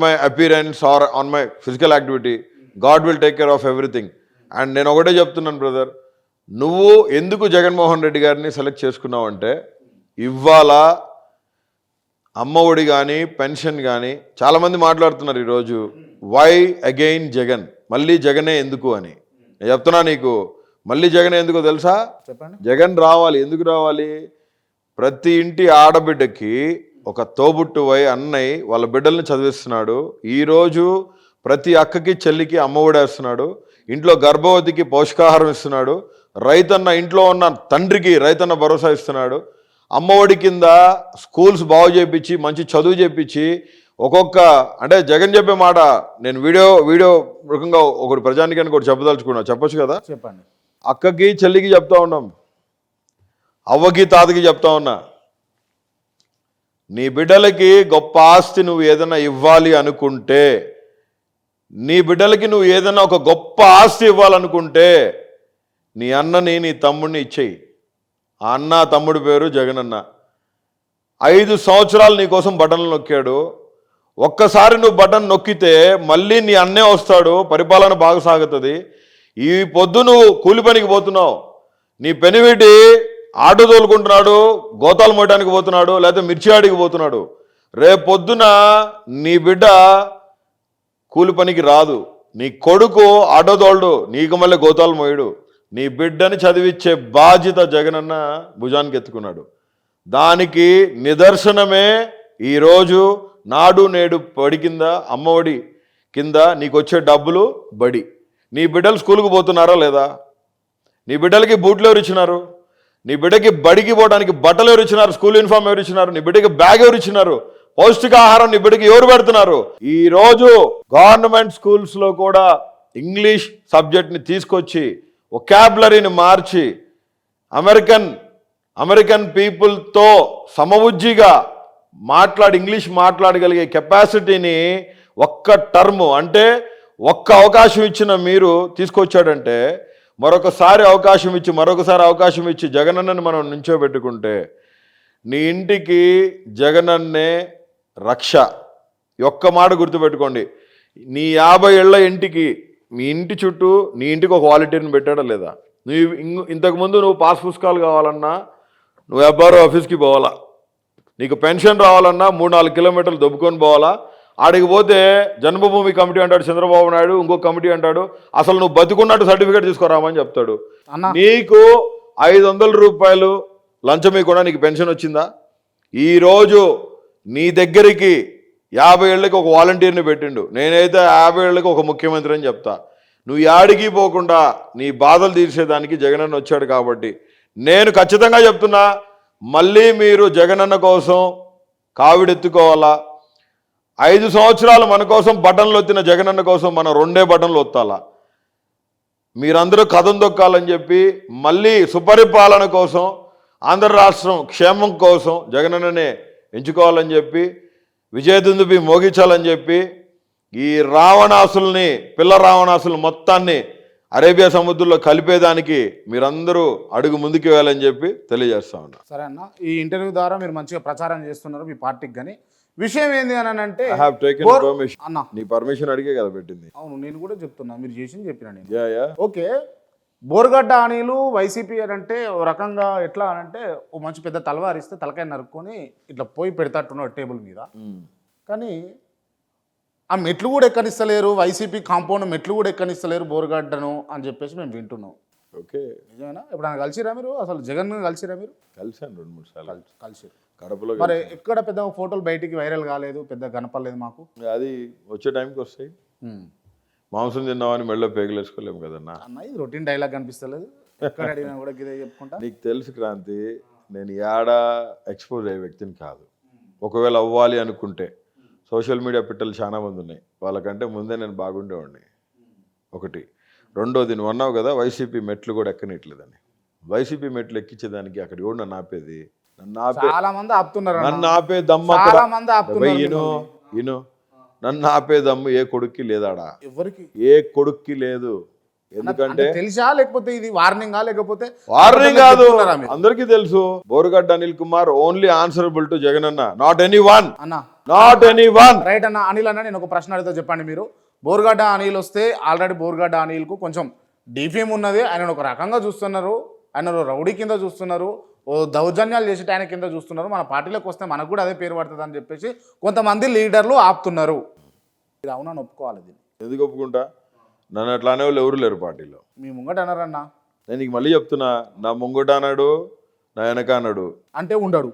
my appearance or on my physical activity. God will take care of everything. And నేను ఒకటే చెప్తున్నాను బ్రదర్, నువ్వు ఎందుకు జగన్మోహన్ రెడ్డి గారిని సెలెక్ట్ చేసుకున్నావు అంటే, ఇవాళ అమ్మఒడి కానీ పెన్షన్ కానీ చాలామంది మాట్లాడుతున్నారు ఈరోజు, వై అగైన్ జగన్, మళ్ళీ జగనే ఎందుకు అని. నేను చెప్తున్నా నీకు, మళ్ళీ జగనే ఎందుకో తెలుసా? చెప్పండి. జగన్ రావాలి. ఎందుకు రావాలి? ప్రతి ఇంటి ఆడబిడ్డకి ఒక తోబుట్టువై అన్నయ్య వాళ్ళ బిడ్డల్ని చదివిస్తున్నాడు. ఈరోజు ప్రతి అక్కకి చెల్లికి అమ్మఒడి వేస్తున్నాడు. ఇంట్లో గర్భవతికి పోషకాహారం ఇస్తున్నాడు. రైతన్న ఇంట్లో ఉన్న తండ్రికి రైతన్న భరోసా ఇస్తున్నాడు. అమ్మఒడి కింద స్కూల్స్ బాగు చేయించి మంచి చదువు చేయించి ఒక్కొక్క అంటే జగన్ చెప్పే మాట నేను వీడియో రకంగా ఒకటి ప్రజానికానికి ఒకటి చెప్పదలుచుకున్నా, చెప్పొచ్చు కదా? చెప్పండి. అక్కకి చెల్లికి చెప్తా ఉన్నాం, అవ్వకి తాతకి చెప్తా ఉన్నా, నీ బిడ్డలకి గొప్ప ఆస్తి నువ్వు ఏదైనా ఇవ్వాలి అనుకుంటే, నీ బిడ్డలకి నువ్వు ఏదైనా ఒక గొప్ప ఆస్తి ఇవ్వాలనుకుంటే నీ అన్నని నీ తమ్ముడిని ఇచ్చేయి. ఆ అన్న తమ్ముడి పేరు జగనన్న. 5 సంవత్సరాలు నీ కోసం బటన్లు నొక్కాడు. ఒక్కసారి నువ్వు బటన్ నొక్కితే మళ్ళీ నీ అన్నే వస్తాడు, పరిపాలన బాగా సాగుతుంది. ఈ పొద్దు నువ్వు కూలి పనికి పోతున్నావు, నీ పెనివిటి ఆటో తోలుకుంటున్నాడు, గోతాలు మోయడానికి పోతున్నాడు, లేకపోతే మిర్చి ఆడికి పోతున్నాడు. రేపు పొద్దున నీ బిడ్డ కూలి పనికి రాదు, నీ కొడుకు ఆటో తోలడు, నీకు మళ్ళీ గోతాలు మోయడు. నీ బిడ్డని చదివించే బాధ్యత జగనన్న భుజానికి ఎత్తుకున్నాడు. దానికి నిదర్శనమే ఈరోజు నాడు నేడు బడి కింద అమ్మఒడి కింద నీకు వచ్చే డబ్బులు బడి. నీ బిడ్డలు స్కూల్కి పోతున్నారా లేదా? నీ బిడ్డలకి బూట్లు ఎవరు ఇచ్చినారు? నీ బిడ్డకి బడికి పోవడానికి బట్టలు ఎవరు ఇచ్చినారు? స్కూల్ యూనిఫామ్ ఎవరు ఇచ్చినారు? నీ బిడ్డకి బ్యాగ్ ఎవరు ఇచ్చినారు? పౌష్టికాహారం నీ బిడ్డకి ఎవరు పెడుతున్నారు? ఈరోజు గవర్నమెంట్ స్కూల్స్లో కూడా ఇంగ్లీష్ సబ్జెక్ట్ని తీసుకొచ్చి వొకాబులరీని మార్చి అమెరికన్ పీపుల్తో సమవుజ్జిగా ఇంగ్లీష్ మాట్లాడగలిగే కెపాసిటీని ఒక్క టర్మ్ అంటే ఒక్క అవకాశం ఇచ్చిన మీరు తీసుకొచ్చాడంటే, మరొకసారి అవకాశం ఇచ్చి జగనన్నని మనం నుంచోబెట్టుకుంటే నీ ఇంటికి జగనన్నే రక్ష. ఒక్క మాట గుర్తుపెట్టుకోండి, నీ 50 ఏళ్ల ఇంటికి మీ ఇంటి చుట్టూ నీ ఇంటికి ఒక వాలంటీర్ని పెట్టాడా లేదా? ఇంతకుముందు నువ్వు పాస్ పుస్తకాలు కావాలన్నా నువ్వు ఎబ్బారో ఆఫీస్కి పోవాలా, నీకు పెన్షన్ రావాలన్నా 3-4 కిలోమీటర్లు దొబ్బుకొని పోవాలా. ఆడికి పోతే జన్మభూమి కమిటీ అంటాడు చంద్రబాబు నాయుడు, ఇంకో కమిటీ అంటాడు, అసలు నువ్వు బతికున్నట్టు సర్టిఫికేట్ తీసుకురామని చెప్తాడు. నీకు 500 రూపాయలు లంచం ఇవ్వకుండా నీకు పెన్షన్ వచ్చిందా? ఈరోజు నీ దగ్గరికి 50 ఏళ్ళకి ఒక వాలంటీర్ని పెట్టిండు, నేనైతే 50 ఏళ్ళకి ఒక ముఖ్యమంత్రి అని చెప్తా. నువ్వు యాడికి పోకుండా నీ బాధలు తీర్చేదానికి జగనన్న వచ్చాడు. కాబట్టి నేను ఖచ్చితంగా చెప్తున్నా, మళ్ళీ మీరు జగనన్న కోసం కావిడెత్తుకోవాలా. 5 సంవత్సరాలు మన కోసం బటన్లు ఒత్తిన జగనన్న కోసం మనం 2 బటన్లు ఒత్తాలా. మీరందరూ కథం దొక్కాలని చెప్పి మళ్ళీ సుపరిపాలన కోసం, ఆంధ్ర రాష్ట్రం క్షేమం కోసం జగనన్ననే ఎంచుకోవాలని చెప్పి, విజయదుందుబి మోగించాలని చెప్పి, ఈ పిల్ల రావణాసులు మొత్తాన్ని అరేబియా సముద్రంలో కలిపేదానికి మీరందరూ అడుగు ముందుకు వెళ్ళాలని చెప్పి తెలియజేస్తా ఉన్నా. సరే అన్న, ఈ ఇంటర్వ్యూ ద్వారా మీరు మంచిగా ప్రచారం చేస్తున్నారు మీ పార్టీకి. కానీ విషయం ఏంది అని అంటే, అన్న నీ పర్మిషన్ అడిగే కదా పెట్టింది. అవును, నేను కూడా చెప్తున్నా, మీరు చేసింది చెప్పినా నేను. ఓకే, బోర్గడ్డ అనిలు వైసీపీ అని అంటే ఓ రకంగా ఎట్లా అని అంటే, ఓ మంచి పెద్ద తలవారిస్తే తలకాయ నరుక్కొని ఇట్లా పోయి పెడతాట్టున్నాడు టేబుల్ మీద. కానీ ఆ మెట్లు కూడా ఎక్కనిస్తలేరు, వైసీపీ కాంపౌండ్ మెట్లు కూడా ఎక్కనిస్తలేరు బోర్గడ్డను అని చెప్పేసి మేము వింటున్నాం. ఓకే, నిజమేనా? ఎప్పుడైనా కలిసిరా మీరు? అసలు జగన్ కలిసిరా మీరు? కలిసాను 2-3 సార్లు. కలిసిరు కడపలో. మరి ఎక్కడ పెద్ద ఫోటోలు బయటికి వైరల్ కాలేదు, పెద్ద కనపడలేదు మాకు. అది వచ్చే టైంకి వస్తాయి. మాంసం తిన్నామని మెళ్ళో పేగులు వేసుకోలేము కదన్నా అన్న. ఇది రొటీన్ డైలాగ్ కనిపిస్తలేదు, ఎక్కడ అడిగినా కూడా ఇదే చెప్పుకుంటా. నీకు తెలుసు క్రాంతి, నేను ఏడా ఎక్స్పోజ్ అయ్యే వ్యక్తిని కాదు. ఒకవేళ అవ్వాలి అనుకుంటే సోషల్ మీడియా పిట్టలు చాలా మంది ఉన్నాయి, వాళ్ళకంటే ముందే నేను బాగుండేవాడిని. ఒకటి. రెండోది, నువ్వు అన్నావు కదా వైసీపీ మెట్లు కూడా ఎక్కనిట్లేదని. వైసీపీ మెట్లు ఎక్కించేదానికి అక్కడ కూడా నన్ను ఆపేది, చాలా మంది ఆపుతున్నారు. నన్ను ఆపే దమ్ము నన్ను ఆపే దమ్ము ఏ కొడుక్కి లేదాడా? ఎవరికి? ఏ కొడుక్కి లేదు. ఎందుకంటే తెలుసా, లేకపోతే ఇది వార్నింగ్ లేకపోతే? వార్నింగ్ కాదు, అందరికీ తెలుసు. Borugadda Anil Kumar only answerable to Jagananna, not anyone అన్న. Not anyone. రైట్ అన్న. అనిల్ అన్న, నేను ఒక ప్రశ్న అడిగితే చెప్పండి. మీరు బోరుగడ్డ అనిల్ వస్తే ఆల్రెడీ బోరుగడ్డ అనిల్ కు కొంచెం డిఫేమ్ ఉన్నది, ఆయన ఒక రకంగా చూస్తున్నారు, ఆయన రౌడీ కింద చూస్తున్నారు, ఓ దౌర్జన్యాలు చేసేట ఆయన కింద చూస్తున్నారు. మన పార్టీలోకి వస్తే మనకు కూడా అదే పేరు పడుతుంది అని చెప్పేసి కొంతమంది లీడర్లు ఆపుతున్నారు. ఇది అవునని ఒప్పుకోవాలి. దీన్ని ఎందుకు ఒప్పుకుంటా? నన్ను అట్లా అనేవాళ్ళు ఎవరు లేరు పార్టీలో. మీ ముంగట అన్నారన్న. నేను నీకు మళ్ళీ చెప్తున్నా, నా ముంగట అన్నాడు, నా వెనక అన్నాడు అంటే ఉండడు.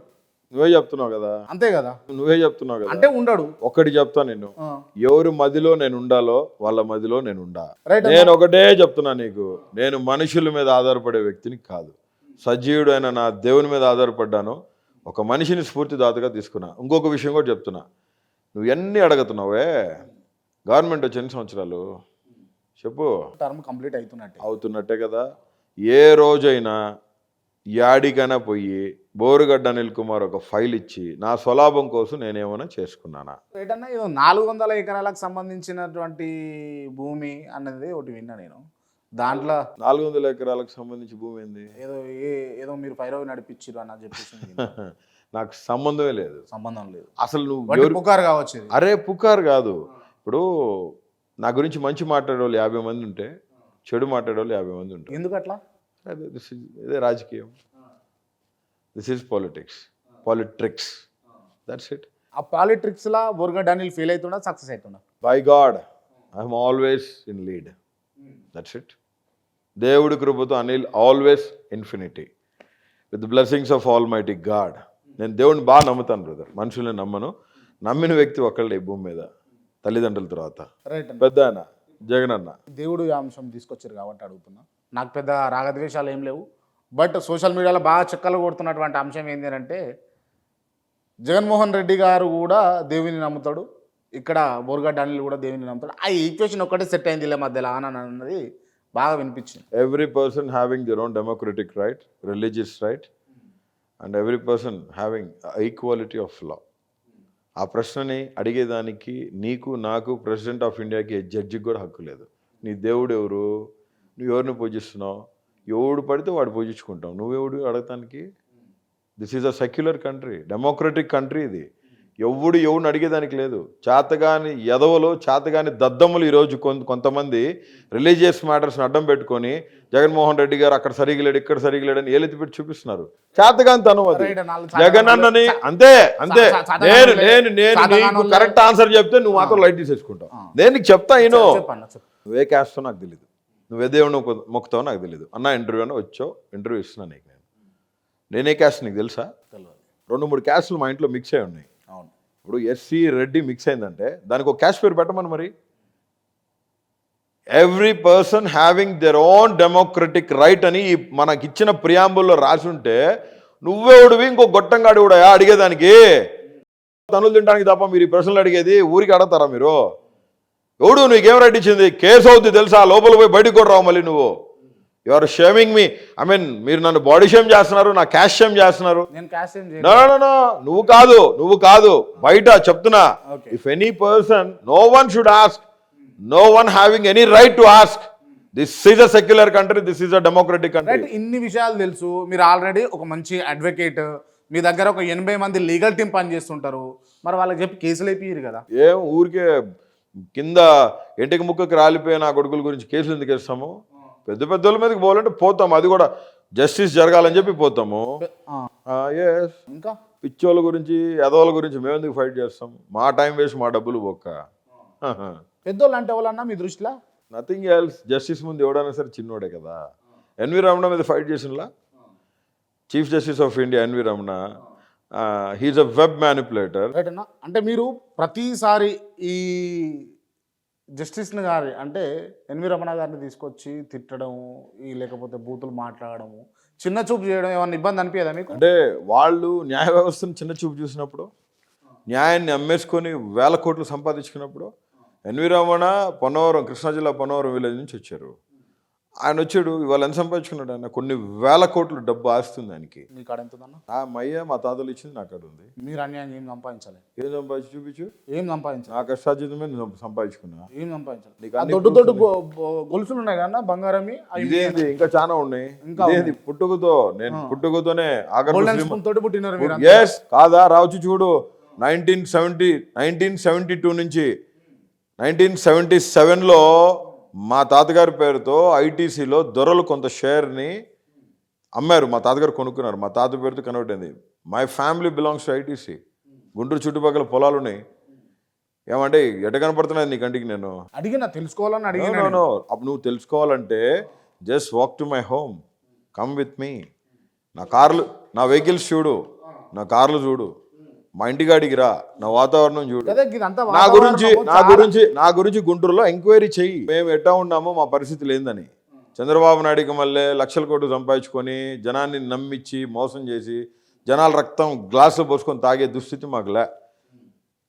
నువ్వే చెప్తున్నావు కదా, అంతే కదా, నువ్వే చెప్తున్నావు కదా. అంటే ఉండడు. ఒక్కటి చెప్తా నేను, ఆ, ఎవరి మదిలో నేను ఉండాలో వాళ్ళ మదిలో నేను ఉండా. రైట్ నేను ఒకటే చెప్తున్నా నీకు, నేను మనుషుల మీద ఆధారపడే వ్యక్తిని కాదు, సజీవుడు అయిన నా దేవుని మీద ఆధారపడ్డాను. ఒక మనిషిని స్ఫూర్తిదాతగా తీసుకున్నా. ఇంకొక విషయం కూడా చెప్తున్నా, నువ్వు ఎన్ని అడుగుతున్నావే, గవర్నమెంట్ వచ్చి ఎన్ని సంవత్సరాలు చెప్పు? Term complete అవుతున్నట్టే. అవుతున్నట్టే కదా. ఏ రోజైనా యాడికైనా పోయి బోరుగడ్డ అనిల్ కుమార్ ఒక ఫైల్ ఇచ్చి నా స్వలాభం కోసం నేనేమైనా చేసుకున్నానా? రైట్ అన్న, ఏదో 400 ఎకరాలకు సంబంధించినటువంటి భూమి అన్నది ఒకటి విన్నా నేను. దాంట్లో 400 ఎకరాలకు సంబంధించి భూమి ఏంది? ఏదో ఏదో మీరు పైరవి నడిపించారు అన్న చెప్పేసి విన్నా. నాకు సంబంధమే లేదు, సంబంధం లేదు. అసలు నువ్వు వాటి ఎవరు- పుకారు కావచ్చు ఇది. అరే పుకారు కాదు. ఇప్పుడు నా గురించి మంచి మాట్లాడేవాళ్ళు 50 మంది ఉంటే, చెడు మాట్లాడేవాళ్ళు 50 మంది ఉంటారు. ఎందుకు అట్లా? ఇదే రాజకీయం. This is politics, that's it. ఆ పాలిటిక్స్ లా బోర్గడ్డ అనిల్ ఫెయిల్ అవుతుండా, సక్సెస్ అవుతుండా? By God I'm always in lead, that's it. దేవుడి కృపతో Anil always infinity with blessings of almighty God. నేను దేవుడిని బాగా నమ్ముతాను బ్రదర్, మనుషుల్ని నమ్మను. నమ్మిన వ్యక్తి ఒక్కళ్ళే ఈ భూమి మీద, తల్లిదండ్రుల తర్వాత రైట్ అన్న. పెద్ద ఆయన జగన్ అన్న. దేవుడు ఈ అంశం తీసుకొచ్చారు కాబట్టి అడుగుతున్నా. నాకు పెద్ద రాగద్వేషాలు ఏం లేవు, బట్ సోషల్ మీడియాలో బాగా చెక్కలు కొడుతున్నటువంటి అంశం ఏంటి అంటే, జగన్మోహన్ రెడ్డి గారు కూడా దేవుని నమ్ముతాడు, ఇక్కడ బోర్గడ్డ అనిల్ కూడా దేవుని నమ్ముతాడు. ఆ ఈక్వేషన్ ఒక్కటే సెట్ అయింది ఇలా మధ్యలో అని అన్నది బాగా వినిపించింది. Every person having their own democratic right, religious right, and every person having equality of law. ఆ ప్రశ్నని అడిగేదానికి నీకు నాకు ప్రెసిడెంట్ ఆఫ్ ఇండియాకి జడ్జికి కూడా హక్కు లేదు. నీ దేవుడు ఎవరు, నువ్వు ఎవరిని పూజిస్తున్నావు, ఎవడు పడితే వాడు పూజించుకుంటావు, నువ్వెవడు అడగటానికి? This is a secular country, democratic country ఇది. ఎవడిని అడిగేదానికి లేదు. చేతగాని ఎదవలు, చేతగాని దద్దమ్మలు ఈరోజు కొంతమంది రిలీజియస్ మ్యాటర్స్ని అడ్డం పెట్టుకొని జగన్మోహన్ రెడ్డి గారు అక్కడ సరిగా లేడు, ఇక్కడ సరిగా లేడని ఏలెత్తి పెట్టి చూపిస్తున్నారు. చేతగాని తను అది జగన్ అన్నని. అంతే అంతే. నేను నీకు కరెక్ట్ ఆన్సర్ చెప్తే నువ్వు మాత్రం లైట్ తీసేసుకుంటావు. నేను నీకు చెప్తా, నేను నువ్వే క్యాస్టో నాకు తెలియదు, నువ్వే దేవుని మొక్కుతావో నాకు తెలియదు. అన్న ఇంటర్వ్యూ అని వచ్చావు, ఇంటర్వ్యూ ఇస్తున్నా నీకు. నేనే క్యాస్ట్ నీకు తెలుసా? 2-3 క్యాస్టులు మా ఇంట్లో మిక్స్ అయి ఉన్నాయి. అవును. ఇప్పుడు ఎస్సీ రెడ్డి మిక్స్ అయిందంటే దానికి ఒక క్యాస్ట్ పేరు పెట్టమని. మరి every person having there own democratic right అని మనకిచ్చిన ప్రియాంబుల్లో రాసి ఉంటే నువ్వెవడివి ఇంకో గొట్టంగాడి కూడా అడిగేదానికి? తనులు తినడానికి తప్ప మీరు ఈ ప్రశ్నలు అడిగేది ఊరికి అడగతారా మీరు? ఎవడు నీకేం రైట్ ఇచ్చింది? కేసు అవుతుంది తెలుసా, లోపల పోయి బయటకు కూడా రావు మళ్ళీ నువ్వు. You are shaming me. I mean మీరు నన్ను బాడీ షేమ్ చేస్తున్నారు, నా క్యాష్ షేమ్ చేస్తున్నారు. నేను క్యాష్ ఏం చేయను. No, నువ్వు కాదు బయట చెప్తున్నా. If any person, no one should ask, no one having any right to ask. This is a secular country, this is a democratic country. Right, ఇన్ని విషయాలు తెలుసు. మీరు ఆల్రెడీ ఒక మంచి అడ్వకేట్, మీ దగ్గర ఒక 80 మంది లీగల్ టీం పనిచేస్తుంటారు. మరి వాళ్ళకి చెప్పి కేసులు అయిపోయారు కదా. ఏం ఊరికే కింద ఎంటికి ముక్కకి రాలిపోయిన ఆ కొడుకుల గురించి కేసులు ఎందుకు వేస్తాము? పెద్ద పెద్దోళ్ళ మీదకి పోవాలంటే పోతాము, అది కూడా జస్టిస్ జరగాలని చెప్పి పోతాము. ఇంకా పిచ్చోళ్ళ గురించి, ఎదవల గురించి మేము ఎందుకు ఫైట్ చేస్తాం? మా టైం వేస్ట్, మా డబ్బులు బొక్క. పెద్దోళ్ళు అంటే ఎవరన్నా మీ దృష్టిలో? Nothing else. జస్టిస్ ముందు ఎవడైనా సరే చిన్నోడే కదా. ఎన్వి రమణ మీద ఫైట్ చేసినలా chief justice of India NV Ramana, he's a web manipulator. Right అన్న, అంటే మీరు ప్రతిసారి ఈ జస్టిస్ని గారి అంటే ఎన్వి రమణ గారిని తీసుకొచ్చి తిట్టడము, ఈ లేకపోతే బూతులు మాట్లాడము, చిన్న చూపు చేయడం ఏమన్నా ఇబ్బంది అనిపించదా మీకు? అంటే వాళ్ళు న్యాయ వ్యవస్థను చిన్న చూపు చూసినప్పుడు, న్యాయాన్ని అమ్మేసుకొని 1000 కోట్లు సంపాదించుకున్నప్పుడు, ఎన్వి రమణ పొన్నవరం, కృష్ణా జిల్లా పొన్నవరం విలేజ్ నుంచి వచ్చారు. ఆయన వచ్చాడు, ఇవాళ ఎంత సంపాదించుకున్నాడు ఆయన? కొన్ని 1000 కోట్లు డబ్బు ఆస్తుంది ఆయనకి. మీ కాడ ఎంత ఉందన్న? ఆ మయ్య మా తాతలు ఇచ్చింది నా కాడ ఉంది. మీరు అన్యాయం ఏం సంపాదించాలి? ఏం సంపాదించి చూపించు. ఏం సంపాదించాలి? నా కష్టార్జితమే నేను సంపాదించుకున్నా. ఏం సంపాదించాలి? నీకు అన్ని దొడ్డు గొలుసులు ఉన్నాయి కదా బంగారమి, ఇదేంది ఇంకా చాలా ఉన్నాయి. ఇదేంది పుట్టుకతో, నేను పుట్టుకతోనే తోటి పుట్టినారు మీరు. ఎస్ కాదా? రావచ్చు చూడు. 1972 నుంచి 1977లో మా తాతగారి పేరుతో ఐటీసీలో దొరలు కొంత షేర్ని అమ్మారు. మా తాతగారు కొనుక్కున్నారు, మా తాత పేరుతో కన్వర్ట్ అయింది. My family belongs to ITC. Guntur చుట్టుపక్కల పొలాలు ఉన్నాయి. ఏమంటే ఎట కనపడుతున్నాయి నీ కంటికి? నేను అడిగినా తెలుసుకోవాలని అడిగినా. అప్పుడు నువ్వు తెలుసుకోవాలంటే just walk to my home, come with me. నా కార్లు, నా వెహికల్స్ చూడు. నా కార్లు చూడు, మా ఇంటికాడికి రా, నా వాతావరణం చూడు. అదే ఇదంతా నా గురించి వాతావరణము నా గురించి నా గురించి గుంటూరులో ఎంక్వైరీ చెయ్యి, మేము ఎట్టా ఉన్నామో మా పరిస్థితులు ఏందని. చంద్రబాబు నాయుడికి మళ్ళీ లక్షల కోట్లు సంపాదించుకొని జనాన్ని నమ్మించి మోసం చేసి జనాల రక్తం గ్లాసులో పోసుకొని తాగే దుస్థితి మాకు లే.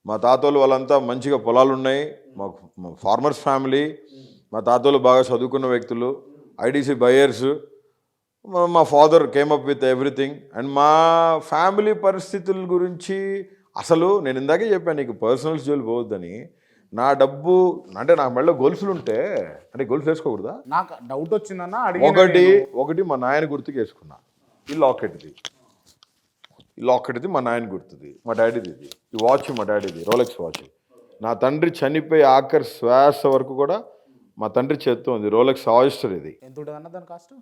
మా తాతోళ్ళు వాళ్ళంతా మంచిగా పొలాలు ఉన్నాయి, మాకు ఫార్మర్స్ ఫ్యామిలీ, మా తాతోళ్ళు బాగా చదువుకున్న వ్యక్తులు, ఐడిసి బయర్స్. మా father came up with everything. And మా ఫ్యామిలీ పరిస్థితుల గురించి అసలు నేను ఇందాకే చెప్పాను నీకు పర్సనల్స్ జోలు పోవద్దని. నా డబ్బు అంటే నాకు మెళ్ళ గొలుసులు ఉంటే అంటే గొలుసు వేసుకోకూడదా? నాకు డౌట్ వచ్చిందన్న ఒకటి మా నాయన గుర్తుకు వేసుకున్నా, ఈ లాకెట్ది మా నాయన గుర్తుది, మా డాడీది ఇది, ఈ వాచ్ మా డాడీది రోలెక్స్ వాచ్. నా తండ్రి చనిపోయి ఆఖరి శ్వాస వరకు కూడా మా తండ్రి చేత్తో ఉంది రోలెక్స్ ఆయిస్టర్. ఇది ఎంత ఉంటుంది అన్న దాని కాస్ట్?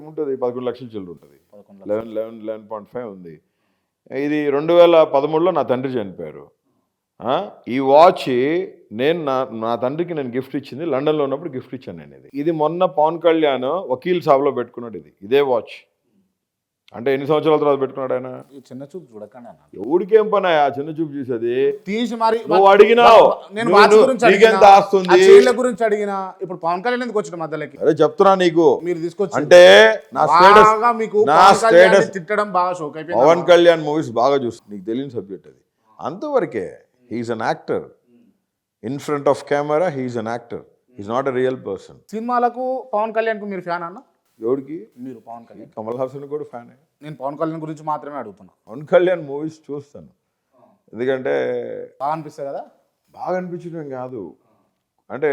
ఉంటుంది 11 లక్షల చిల్లర ఉంటుంది, 11.5 ఉంది. ఇది 2013లో నా తండ్రి చనిపోయారు. ఈ వాచ్ నేను నా తండ్రికి నేను గిఫ్ట్ ఇచ్చింది, లండన్లో ఉన్నప్పుడు గిఫ్ట్ ఇచ్చాను నేను. ఇది మొన్న పవన్ కళ్యాణ్ వకీల్ సాబ్లో పెట్టుకున్నాడు ఇదే వాచ్. అంటే ఎన్ని సంవత్సరాల తర్వాత పెట్టుకున్నాడు ఆయన? చిన్న చూపు చూడకండి అన్న, ఎవడికేం పని ఆ చిన్న చూపు చూసేది? తీసి మరి నువ్వు అడిగినావు నీకెంత ఆస్తుంది గురించి అడిగినా. ఇప్పుడు పవన్ కళ్యాణ్ ఎందుకు వచ్చిన మధ్యలోకి? అదే చెప్తున్నా నీకు, మీరు తీసుకొచ్చి అంటే నా స్టేటస్ తిట్టడం బాగా షోక్ అయిపోయింది. పవన్ కళ్యాణ్ మూవీస్ బాగా చూస్తుంది, నీకు తెలియని సబ్జెక్ట్ అది. అంతవరకే. He's an actor, in front of camera he's an actor, he's not a real person. సినిమాలకు పవన్ కళ్యాణ్ కు మీరు ఫ్యాన్ అన్న? ఎవరికి? మీరు పవన్ కళ్యాణ్. కమల్ హాసన్ కూడా ఫ్యానే. నేను పవన్ కళ్యాణ్ గురించి మాత్రమే అడుగుతున్నా. పవన్ కళ్యాణ్ మూవీస్ చూస్తాను, ఎందుకంటే బాగా అనిపిస్తుంది కదా. బాగా అనిపించడం కాదు, అంటే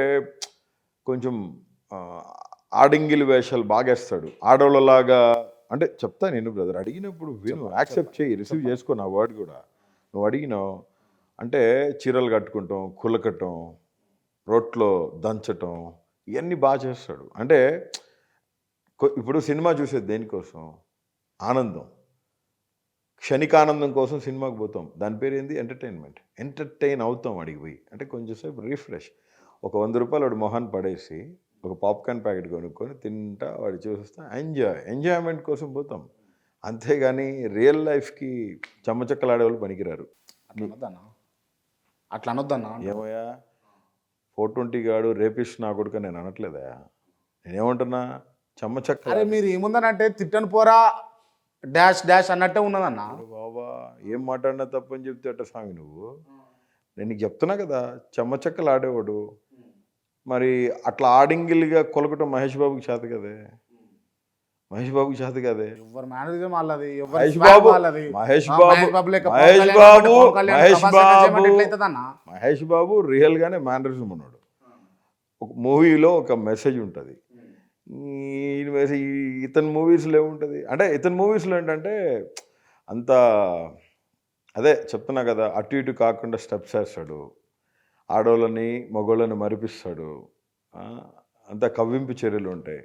కొంచెం ఆడింగిల్ వేషాలు బాగా వేస్తాడు ఆడవాళ్ళలాగా. అంటే చెప్తా నేను బ్రదర్, అడిగినప్పుడు విను, యాక్సెప్ట్ చేయి, రిసీవ్ చేసుకో నా వర్డ్ కూడా. నువ్వు అడిగినావు అంటే చీరలు కట్టుకుంటాం, కులకట్టం, రొట్లో దంచటం, ఇవన్నీ బాగా చేస్తాడు. అంటే ఇప్పుడు సినిమా చూసేది దేనికోసం? ఆనందం, క్షణికానందం కోసం సినిమాకి పోతాం. దాని పేరు ఏంది? ఎంటర్టైన్మెంట్. ఎంటర్టైన్ అవుతాం అడిగి పోయి, అంటే కొంచెంసేపు రిఫ్రెష్. ఒక 100 రూపాయలు వాడు మొహాన్ని పడేసి ఒక పాప్కార్న్ ప్యాకెట్ కొనుక్కొని తింటా వాడు చూస్తా ఎంజాయ్మెంట్ కోసం పోతాం. అంతేగాని రియల్ లైఫ్కి చెమ్మచక్కలాడేవాళ్ళు పనికిరారు. అట్లా అనొద్దన్నా. ఏమయ్యా 420 గాడు రేపిస్ట్ నా కొడుకు నేను అనట్లేదా? నేనేమంటున్నా, చెమ్మచక్క. అరే మీరు ఏముందనంటే తిట్టను పోరా డాష్ డాష్ అన్నట్టే ఉన్నదన్న. బాబా ఏం మాట్లాడినా తప్పని చెప్తే అట్ట స్వామి నువ్వు. నేను నీకు చెప్తున్నా కదా, చెమ్మచక్కలు ఆడేవాడు. మరి అట్లా ఆడింగిల్గా కొలకటం మహేష్ బాబుకి చేత కదే, మహేష్ బాబుకి చేత కదే. ఎవరు మేనేజర్ వాళ్ళది, మహేష్ బాబు రియల్ గానే మేనరిజం ఉన్నాడు. ఒక మూవీలో ఒక మెసేజ్ ఉంటుంది, ఇతని మూవీస్లో ఏముంటుంది అంటే, ఇతని మూవీస్లో ఏంటంటే అంత అదే చెప్తున్నా కదా, అటు ఇటు కాకుండా స్టెప్స్ వేస్తాడు, ఆడవాళ్ళని మగవాళ్ళని మరిపిస్తాడు, అంత కవ్వింపు చర్యలు ఉంటాయి.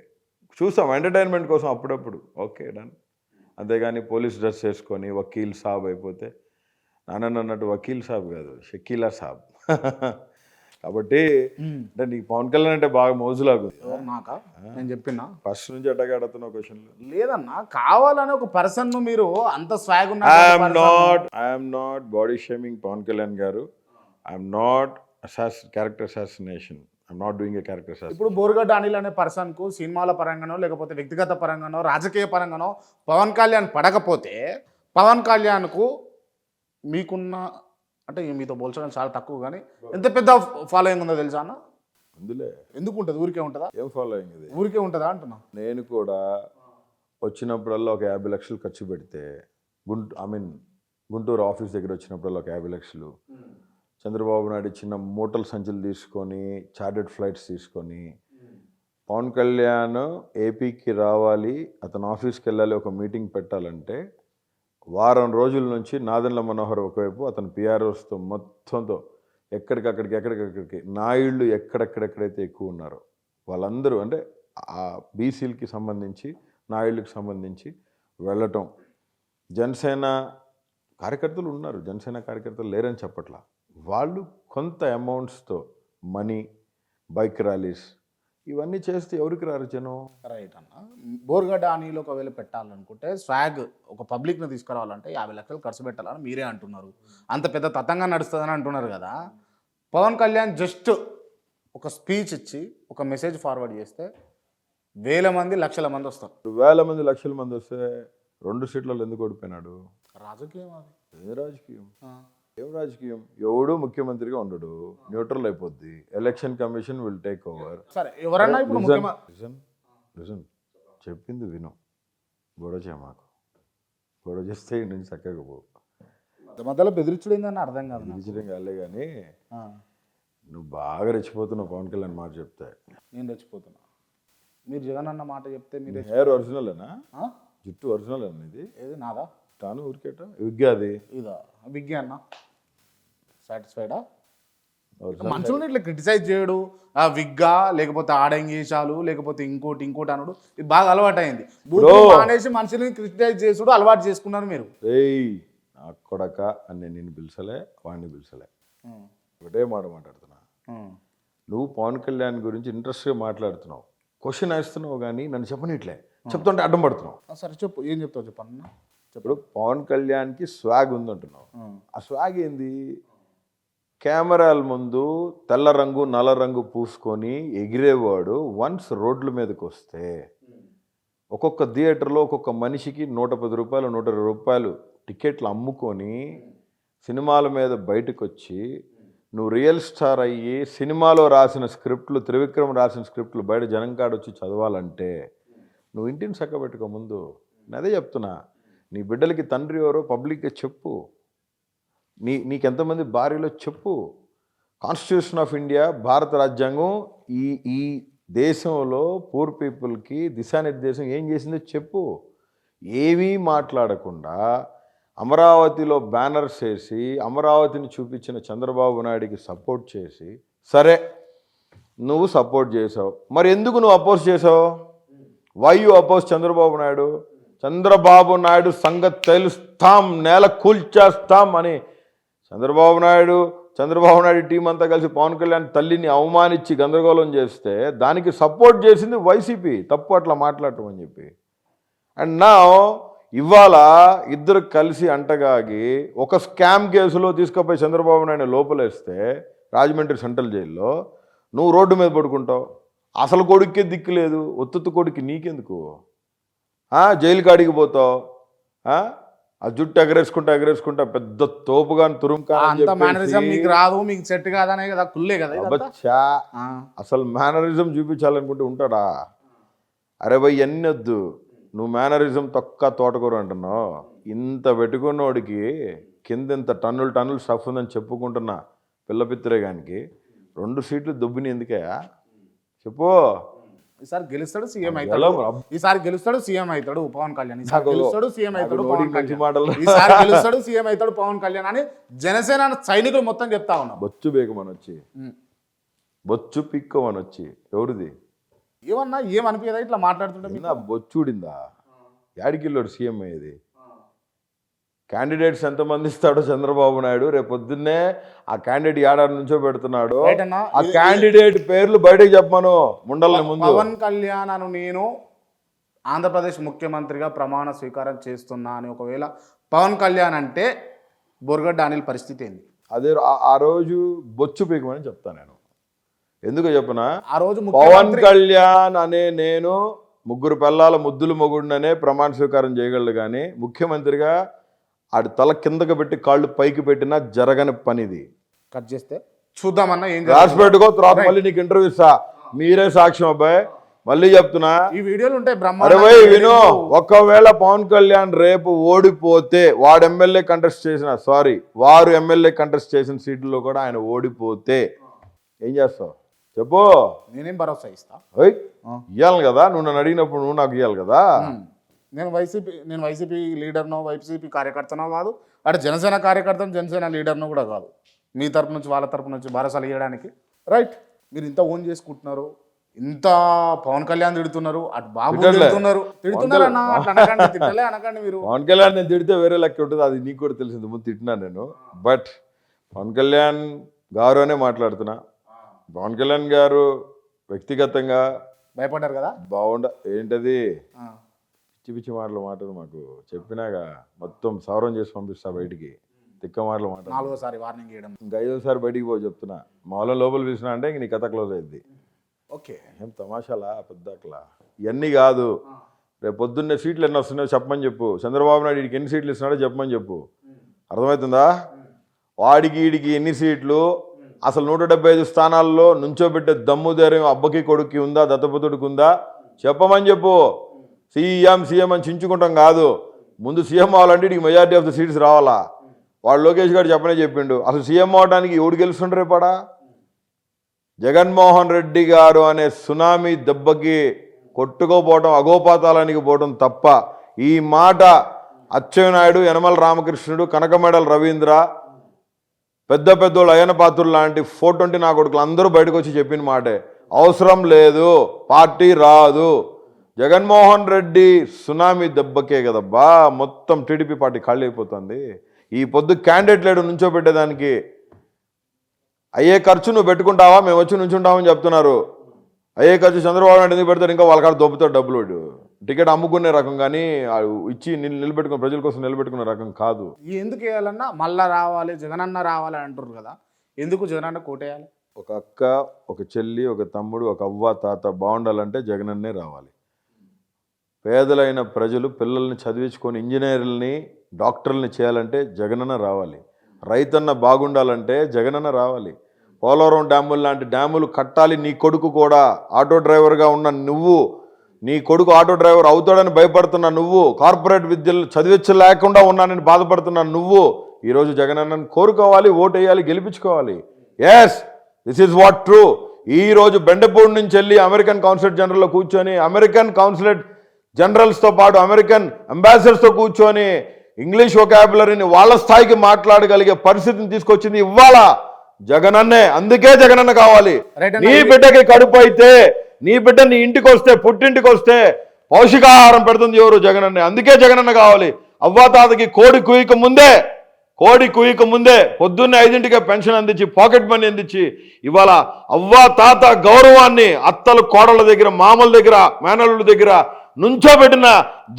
చూస్తాం ఎంటర్టైన్మెంట్ కోసం అప్పుడప్పుడు, ఓకే డన్. అంతేగాని పోలీస్ డ్రెస్ వేసుకొని వకీల్ సాబ్ అయిపోతే, నాన్న అన్నట్టు వకీల్ సాబ్ కాదు, షకీలా సాబ్. కాబట్టి అంటే నీకు పవన్ కళ్యాణ్ అంటే బాగా మోజులాగు. నాకా? నేను చెప్పినా ఫస్ట్ నుంచి అడ్డగాడుతున్న క్వశ్చన్లు లేదన్నా. కావాలని ఒక పర్సన్ మీరు అంత swag I'm not body shaming Pavan Kalyan గారు. I'm not character assassination. I'm not doing a character assassination. ఇప్పుడు బోరుగడ్డ అనిల్ అనే పర్సన్ కు సినిమాల పరంగానో లేకపోతే వ్యక్తిగత పరంగానో రాజకీయ పరంగానో పవన్ కళ్యాణ్ పడకపోతే, పవన్ కళ్యాణ్ కు మీకున్న అంటే మీతో పోల్చడం చాలా తక్కువ, కానీ ఎంత పెద్ద ఫాలోయింగ్ ఉందో తెలుసా అన్న? అందులో ఎందుకు ఉంటుంది? ఊరికే ఉంటుందా? ఏం ఫాలోయింగ్ ఇది? ఊరికే ఉంటుందా అంటున్నా. నేను కూడా వచ్చినప్పుడల్లా ఒక 50 లక్షలు ఖర్చు పెడితే, గుంటూరు ఆఫీస్ దగ్గర వచ్చినప్పుడల్లా ఒక 50 లక్షలు, చంద్రబాబు నాయుడు చిన్న మూటల సంచులు తీసుకొని చార్టెడ్ ఫ్లైట్స్ తీసుకొని పవన్ కళ్యాణ్ ఏపీకి రావాలి, అతను ఆఫీస్కి వెళ్ళాలి, ఒక మీటింగ్ పెట్టాలంటే వారం రోజుల నుంచి నాదెండ్ల మనోహర్ ఒకవైపు, అతను పిఆర్ఓస్తో మొత్తంతో ఎక్కడికక్కడికి నాయుళ్ళు ఎక్కడెక్కడెక్కడైతే ఎక్కువ ఉన్నారో వాళ్ళందరూ, అంటే ఆ బీసీలకి సంబంధించి నాయుళ్ళకి సంబంధించి వెళ్ళటం. జనసేన కార్యకర్తలు ఉన్నారు, జనసేన కార్యకర్తలు లేరని చెప్పట్లా. వాళ్ళు కొంత అమౌంట్స్తో మనీ, బైక్ ర్యాలీస్ ఇవన్నీ చేస్తే ఎవరికి రారు జనం? రైట్ అన్న. బోర్గడ్డ అనిల్ ఒకవేళ పెట్టాలనుకుంటే స్వాగ్ ఒక పబ్లిక్ని తీసుకురావాలంటే 50 లక్షలు ఖర్చు పెట్టాలని మీరే అంటున్నారు. అంత పెద్ద తతంగా నడుస్తుందని అంటున్నారు కదా. పవన్ కళ్యాణ్ జస్ట్ ఒక స్పీచ్ ఇచ్చి ఒక మెసేజ్ ఫార్వర్డ్ చేస్తే వేల మంది లక్షల మంది వస్తారు. వేల మంది లక్షల మంది వస్తే 2 సీట్లలో ఎందుకు ఓడిపోయినాడు? రాజకీయం అది. ఏ రాజకీయం? ఏం రాజకీయం? ఎవడు ముఖ్యమంత్రిగా ఉండడు, న్యూట్రల్ అయిపోద్ది. Election commission will take over. సరే ఎవరన్నా ఇప్పుడు లిజన్ చెప్పింది విను. గొడవ చేయ మాకు. గొడవ చేస్తే ఇంటి నుంచి చక్కగా పో. మధ్యలో బెదిరించుడు ఏందని అర్థం కాదు. బెదిరించడం కాలే కానీ నువ్వు బాగా రెచ్చిపోతున్నావు పవన్ కళ్యాణ్ మాట చెప్తే. నేను రెచ్చిపోతున్నా. మీరు జగన్ అన్న మాట చెప్తే మీరు హెయిర్ ఒరిజినలేనా? జుట్టు ఒరిజినల్ అన్న ఇది? ఏది నాదా? తాను ఊరికేట విగ్గా అది ఇదా విగ్గి అన్న సాటిస్ఫైడా? మనుషులను ఇట్లా క్రిటిసైజ్ చేయడు, ఆ విగ్గా లేకపోతే ఆడంగేశాలు లేకపోతే ఇంకోటి అనుడు ఇది బాగా అలవాటు అయింది. అనేసి మనుషులని క్రిటిసైజ్ చేసుడు అలవాటు చేసుకున్నారు మీరు. ఏయ్ నా కొడక అని నేను పిలిచలే, వాడిని పిలిచలే. ఒకటే మాట మాట్లాడుతున్నా. నువ్వు పవన్ కళ్యాణ్ గురించి ఇంట్రెస్ట్గా మాట్లాడుతున్నావు, క్వశ్చన్ వేస్తున్నావు కానీ నన్ను చెప్పనిట్లే. చెప్తుంటే అడ్డం పడుతున్నావు. సరే చెప్పు, ఏం చెప్తావు చెప్పన్న. ఇప్పుడు పవన్ కళ్యాణ్కి స్వాగ్ ఉందంటున్నావు. ఆ స్వాగ్ ఏంది? కెమెరాల ముందు తెల్ల రంగు నల్ల రంగు పూసుకొని ఎగిరేవాడు వన్స్ రోడ్ల మీదకి వస్తే ఒక్కొక్క థియేటర్లో ఒక్కొక్క మనిషికి 110 రూపాయలు 120 రూపాయలు టికెట్లు అమ్ముకొని సినిమాల మీద బయటకు వచ్చి నువ్వు రియల్ స్టార్ అయ్యి సినిమాలో రాసిన స్క్రిప్ట్లు, త్రివిక్రమ్ రాసిన స్క్రిప్ట్లు బయట జనం కాడ వచ్చి చదవాలంటే నువ్వు ఇంటిని చక్కబెట్టుకో ముందు. నేను అదే చెప్తున్నా. నీ బిడ్డలకి తండ్రి ఎవరో పబ్లిక్గా చెప్పు. నీకెంతమంది భార్యలో చెప్పు. కాన్స్టిట్యూషన్ ఆఫ్ ఇండియా, భారత రాజ్యాంగం ఈ దేశంలో పూర్ పీపుల్కి దిశానిర్దేశం ఏం చేసిందో చెప్పు. ఏమీ మాట్లాడకుండా అమరావతిలో బ్యానర్స్ వేసి అమరావతిని చూపించిన చంద్రబాబు నాయుడికి సపోర్ట్ చేసి, సరే నువ్వు సపోర్ట్ చేసావు, మరి ఎందుకు నువ్వు అపోజ్ చేసావు? Why you oppose Chandrababu Naidu? Chandrababu Naidu సంగతి తెలుస్తాం, నేల కూల్చేస్తాం అని చంద్రబాబు నాయుడు టీం అంతా కలిసి పవన్ కళ్యాణ్ తల్లిని అవమానించి గందరగోళం చేస్తే దానికి సపోర్ట్ చేసింది వైసీపీ. తప్పు అట్లా మాట్లాడటం అని చెప్పి. అండ్ నా ఇవాళ ఇద్దరు కలిసి అంటగాగి ఒక స్కామ్ కేసులో తీసుకుపోయి చంద్రబాబు నాయుడు లోపలేస్తే రాజమండ్రి సెంట్రల్ జైల్లో నువ్వు రోడ్డు మీద పడుకుంటావు. అసలు కొడుక్కే దిక్కు లేదు, ఒత్తుత్తు కొడుకు నీకెందుకు? జైలు కాడికి పోతావు. ఆ జుట్టు ఎగరేసుకుంటా పెద్ద తోపుగా మీకు రాదు, మీకు సెట్ కాదనే కదా కుల్లే కదా. అసలు మేనరిజం చూపించాలనుకుంటే ఉంటాడా? అరే భయ్ ఎన్ని వద్దు, నువ్వు మేనరిజం తొక్క తోటకూర అంటున్నావు. ఇంత పెట్టుకున్నోడికి కింద ఇంత టన్నులు స్టఫ్ ఉందని చెప్పుకుంటున్నా పిల్లపిత్తిరే గానికి 2 సీట్లు దొబ్బిని ఎందుకే చెప్పు. ఈసారి గెలుస్తాడు సీఎం అవుతాడు. ఈసారి గెలుస్తాడు సీఎం అవుతాడు పవన్ కళ్యాణ్. ఈసారి గెలుస్తాడు సీఎం అవుతాడు పవన్ కళ్యాణ్. ఈసారి గెలుస్తాడు సీఎం అవుతాడు పవన్ కళ్యాణ్ అని జనసేన సైనికులు మొత్తం చెప్తా ఉన్నాం. బొచ్చు బేగమనొచ్చి బొచ్చు పిక్కమనొచ్చి ఎవరిది ఏమన్నా ఏమనిపించదా ఇట్లా మాట్లాడుతుంటే? బొచ్చుడిందా? యాడికిల్లోడు సీఎం అయ్యేది? క్యాండిడేట్స్ ఎంతమంది ఇస్తాడో చంద్రబాబు నాయుడు రేపు పొద్దున్నే ఆ క్యాండిడేట్ ఏడాది నుంచో పెడుతున్నాడు. ఆ క్యాండిడేట్ పేర్లు బయటకు చెప్పమను ముండల్ని ముందు. పవన్ కళ్యాణ్ అను నేను ఆంధ్రప్రదేశ్ ముఖ్యమంత్రిగా ప్రమాణ స్వీకారం చేస్తున్నా అని ఒకవేళ పవన్ కళ్యాణ్ అంటే బోర్గడ్డ అనిల్ పరిస్థితి ఏంది? అదే ఆ రోజు బొచ్చు పీకమని చెప్తాను నేను. ఎందుకు చెప్పనా? ఆ రోజు పవన్ కళ్యాణ్ అనే నేను 3 పిల్లల ముద్దులు మొగుడిననే ప్రమాణ స్వీకారం చేయగలడు కానీ ముఖ్యమంత్రిగా ఆడి తల కిందకు పెట్టి కాళ్ళు పైకి పెట్టినా జరగని పనిది. కట్ చేస్తే చూద్దామన్నా ఏం రాసి పెట్టుకో, తర్వాత మళ్ళీ నీకు ఇంటర్వ్యూ ఇస్తా. మీరే సాక్ష్యం అబ్బాయి, మళ్ళీ చెప్తున్నా. ఈ వీడియోలు ఉంటాయి విను. ఒకవేళ పవన్ కళ్యాణ్ రేపు ఓడిపోతే వారు ఎమ్మెల్యే కంటెస్ట్ చేసిన సీట్లలో కూడా ఆయన ఓడిపోతే ఏం చేస్తావు చెప్పు? నేనేం భరోసా ఇస్తా? ఇవ్వాలి కదా, నువ్వు నన్ను అడిగినప్పుడు నువ్వు నాకు ఇవ్వాలి కదా. నేను వైసీపీ లీడర్నో వైసీపీ కార్యకర్తనో కాదు, అటు జనసేన కార్యకర్తను జనసేన లీడర్నో కూడా కాదు. మీ తరపు నుంచి వాళ్ళ తరపు నుంచి భరోసాలు ఇవ్వడానికి రైట్. మీరు ఇంత ఓన్ చేసుకుంటున్నారు, ఇంత పవన్ కళ్యాణ్ తిడుతున్నారు, అటు బాబు తిడుతున్నారు అన్న, తిట్టలే అనకండి మీరు. పవన్ కళ్యాణ్ నేను తిడితే వేరే లెక్క ఉంటుంది, అది నీకు కూడా తెలిసింది. ముందు తిట్టినా నేను, బట్ పవన్ కళ్యాణ్ గారు అనే మాట్లాడుతున్నా. పవన్ కళ్యాణ్ గారు వ్యక్తిగతంగా భయపడ్డారు కదా. ఏంటది ఆ. పిచ్చి పిచ్చి మాటలు మాకు చెప్పినాగా మొత్తం సవరం చేసి పంపిస్తా బయటికి. తిక్క మాటలు 4వ సారి వార్నింగ్ ఇవ్వడం. ఇంకా 5వసారి బయటికి పో చెప్తున్నా. మాలో లోపల పిలిచినా అంటే ఇంక నీ కథ క్లోజ్ అయింది. ఓకే. ఏం తమాషాలా పెద్దట్లా ఇవన్నీ కాదు. రేపు పొద్దున్నే సీట్లు ఎన్ని వస్తున్నాయో చెప్పమని చెప్పు. చంద్రబాబు నాయుడు వీడికి ఎన్ని సీట్లు ఇస్తున్నాడో చెప్పమని చెప్పు. అర్థమవుతుందా? వాడికి వీడికి ఎన్ని సీట్లు, అసలు 175 స్థానాల్లో నుంచోబెట్టే దమ్ము ధైర్యం అబ్బకి కొడుక్కి ఉందా, దత్తపుత్రుడికి ఉందా చెప్పమని చెప్పు. సీఎం అని చించుకుంటాం కాదు. ముందు సీఎం అవ్వాలంటే వీడికి మెజారిటీ ఆఫ్ ద సీట్స్ రావాలా. వాడు లోకేష్ గారు చెప్పిండు. అసలు సీఎం అవడానికి ఎవడు గెలుస్తుండ్రు రేపాడా? జగన్మోహన్ రెడ్డి గారు అనే సునామీ దెబ్బకి కొట్టుకోపోవటం, అగోపాతాలానికి పోవడం తప్ప ఈ మాట అచ్చెన్నాయుడు, యనమల రామకృష్ణుడు, కనకమేడల రవీంద్ర, పెద్దోళ్ళు అయ్యన పాత్రులు లాంటి 420 నా కొడుకులు అందరూ బయటకు వచ్చి చెప్పిన మాటే. అవసరం లేదు, పార్టీ రాదు. జగన్మోహన్ రెడ్డి సునామీ దెబ్బకే కదబ్బా మొత్తం టీడీపీ పార్టీ ఖాళీ అయిపోతుంది. ఈ పొద్దు క్యాండిడేట్ లేడు నుంచోబెట్టేదానికి. అయ్యే ఖర్చు నువ్వు పెట్టుకుంటావా, మేము వచ్చి నుంచుంటామని చెప్తున్నారు. అయ్యే ఖర్చు చంద్రబాబు నాయుడు ఎందుకు పెడతారు? ఇంకా వాళ్ళ కాడ దొబ్బుతాడు డబ్బులు. టికెట్ అమ్ముకునే రకం కానీ ఇచ్చి నిలబెట్టుకుని ప్రజల కోసం నిలబెట్టుకునే రకం కాదు. ఎందుకు వేయాలన్నా మళ్ళా రావాలి, జగనన్న రావాలి అంటారు కదా. ఎందుకు జగనన్న కోటేయాలి? ఒక అక్క, ఒక చెల్లి, ఒక తమ్ముడు, ఒక అవ్వ తాత బాగుండాలంటే జగనన్నే రావాలి. పేదలైన ప్రజలు పిల్లల్ని చదివించుకొని ఇంజనీర్లని, డాక్టర్లని చేయాలంటే జగనన్న రావాలి. రైతన్న బాగుండాలంటే జగనన్న రావాలి. పోలవరం డ్యాములు లాంటి డ్యాములు కట్టాలి. నీ కొడుకు కూడా ఆటో డ్రైవర్గా ఉన్న నువ్వు, నీ కొడుకు ఆటో డ్రైవర్ అవుతాడని భయపడుతున్నా నువ్వు, కార్పొరేట్ విద్యలు చదివించలేకుండా ఉన్నానని బాధపడుతున్నా నువ్వు, ఈరోజు జగనన్నను కోరుకోవాలి, ఓటేయాలి, గెలిపించుకోవాలి. Yes, this is what true. ఈరోజు బెండపూడి నుంచి వెళ్ళి అమెరికన్ కాన్సులేట్ జనరల్లో కూర్చొని, అమెరికన్ కాన్సులేట్ జనరల్స్తో పాటు అమెరికన్ అంబాసిడర్స్తో కూర్చొని ఇంగ్లీష్ వొకాబులరీని వాళ్ళ స్థాయికి మాట్లాడగలిగే పరిస్థితిని తీసుకొచ్చింది ఇవాళ జగనన్నే. అందుకే జగనన్న కావాలి. నీ బిడ్డకి కడుపు అయితే, నీ బిడ్డ నీ ఇంటికి వస్తే, పుట్టింటికి వస్తే పౌష్టికాహారం పెడుతుంది ఎవరు? జగనన్నే. అందుకే జగనన్న కావాలి. అవ్వాతాతకి కోడి కుయ్యక ముందే పొద్దున్నే 5ంటికే పెన్షన్ అందించి, పాకెట్ మనీ అందించి ఇవాళ అవ్వా తాత గౌరవాన్ని అత్తలు కోడళ్ళ దగ్గర, మామల దగ్గర, మేనల్లుల దగ్గర నుంచోబెట్టిన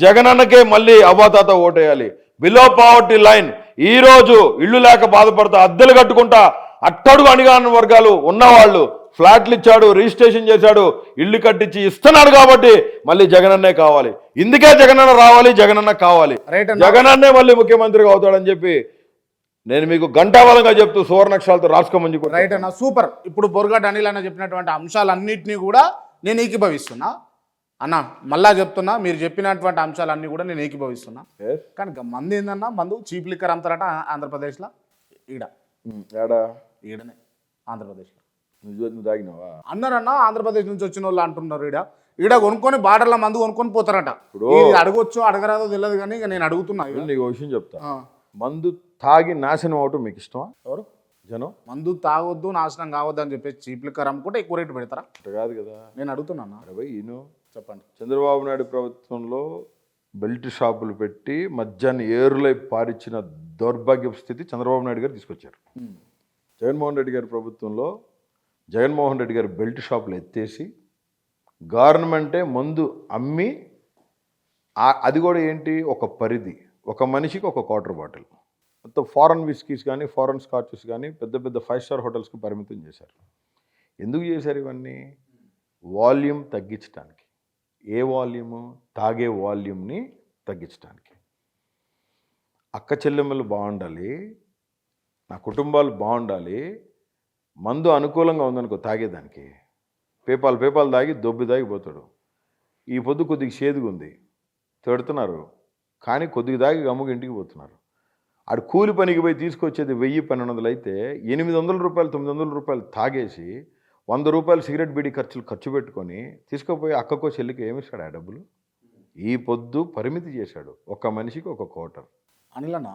జగనన్నకే మళ్ళీ అవ్వాతాత ఓటేయాలి. బిలో పావర్టీ లైన్, ఈరోజు ఇళ్ళు లేక బాధపడతా, అద్దెలు కట్టుకుంటా, అట్టడుగు అణిగాన వర్గాలు ఉన్నవాళ్ళు ఫ్లాట్లు ఇచ్చాడు, రిజిస్ట్రేషన్ చేశాడు, ఇల్లు కట్టించి ఇస్తున్నాడు. కాబట్టి మళ్ళీ జగనన్నే కావాలి. ఇందుకే జగనన్న రావాలి, జగనన్న కావాలి. జగనన్నే మళ్ళీ ముఖ్యమంత్రిగా అవుతాడని చెప్పి నేను మీకు గంటాబలంగా చెప్తూ సువర్ణక్షరాలతో రాసుకోమని చెప్పి. రైట్ అన్న, సూపర్. ఇప్పుడు బొరగడ్డ అనిల్ అన్న చెప్పినటువంటి అంశాలన్నింటినీ కూడా నేను ఏకీభవిస్తున్నా అన్న. మళ్ళా చెప్తున్నా, మీరు చెప్పినటువంటి అంశాలన్నీ కూడా నేను ఏకీభవిస్తున్నా. కానీ మంది ఏందన్నా, మందు చీప్ లిక్కర్ అమ్ముతారట ఆంధ్రప్రదేశ్లో. ఈడనే ఆంధ్రప్రదేశ్లో. నువ్వు తాగినావా అన్నారన్న? ఆంధ్రప్రదేశ్ నుంచి వచ్చిన వాళ్ళు అంటున్నారు. ఈడ కొనుక్కొని బార్డర్ల మందు కొనుక్కొని పోతారట. అడగొచ్చు అడగరాదో తెలియదు కానీ ఇక నేను అడుగుతున్నా. నీకు విషయం చెప్తా. మందు తాగి నాశనం అవటం మీకు ఇష్టమా? ఎవరు జనం మందు తాగొద్దు, నాశనం కావద్దు అని చెప్పేసి చీప్ లిక్కర్ అమ్ముకుంటే ఎక్కువ రేటు పెడతారా? కాదు కదా, నేను అడుగుతున్నా. చెప్పండి. చంద్రబాబు నాయుడు ప్రభుత్వంలో బెల్ట్ షాపులు పెట్టి మద్యాన్ని ఏరులై పారిచ్చిన దౌర్భాగ్య స్థితి చంద్రబాబు నాయుడు గారు తీసుకొచ్చారు. జగన్మోహన్ రెడ్డి గారి ప్రభుత్వంలో జగన్మోహన్ రెడ్డి గారు బెల్ట్ షాపులు ఎత్తేసి గవర్నమెంటే మందు అమ్మి, అది కూడా ఏంటి, ఒక పరిధి, ఒక మనిషికి ఒక క్వార్టర్ బాటిల్, మొత్తం ఫారెన్ విస్కీస్ కానీ, ఫారెన్ స్కాచెస్ కానీ పెద్ద పెద్ద 5 స్టార్ హోటల్స్కి పరిమితం చేశారు. ఎందుకు చేశారు ఇవన్నీ? వాల్యూమ్ తగ్గించడానికి. ఏ వాల్యూము? తాగే వాల్యూమ్ని తగ్గించడానికి. అక్క చెల్లెమ్మలు బాగుండాలి, నా కుటుంబాలు బాగుండాలి. మందు అనుకూలంగా ఉందనుకో తాగేదానికి, పేపాలు తాగి దొబ్బి తాగిపోతాడు. ఈ పొద్దు కొద్దిగా చేదుగా ఉంది, తిడుతున్నారు, కానీ కొద్దిగా తాగి గమ్ముగా ఇంటికి పోతున్నారు. ఆడు కూలి పనికి పోయి తీసుకొచ్చేది 1000-1200 అయితే 800 రూపాయలు 900 రూపాయలు తాగేసి 100 రూపాయలు సిగరెట్ బీడీ ఖర్చు పెట్టుకొని తీసుకుపోయి అక్కకో చెల్లికి ఏమిస్తాడు ఆ డబ్బులు? ఈ పొద్దు పరిమితి చేశాడు. ఒక మనిషికి ఒక క్వార్టర్. అనిలన్న,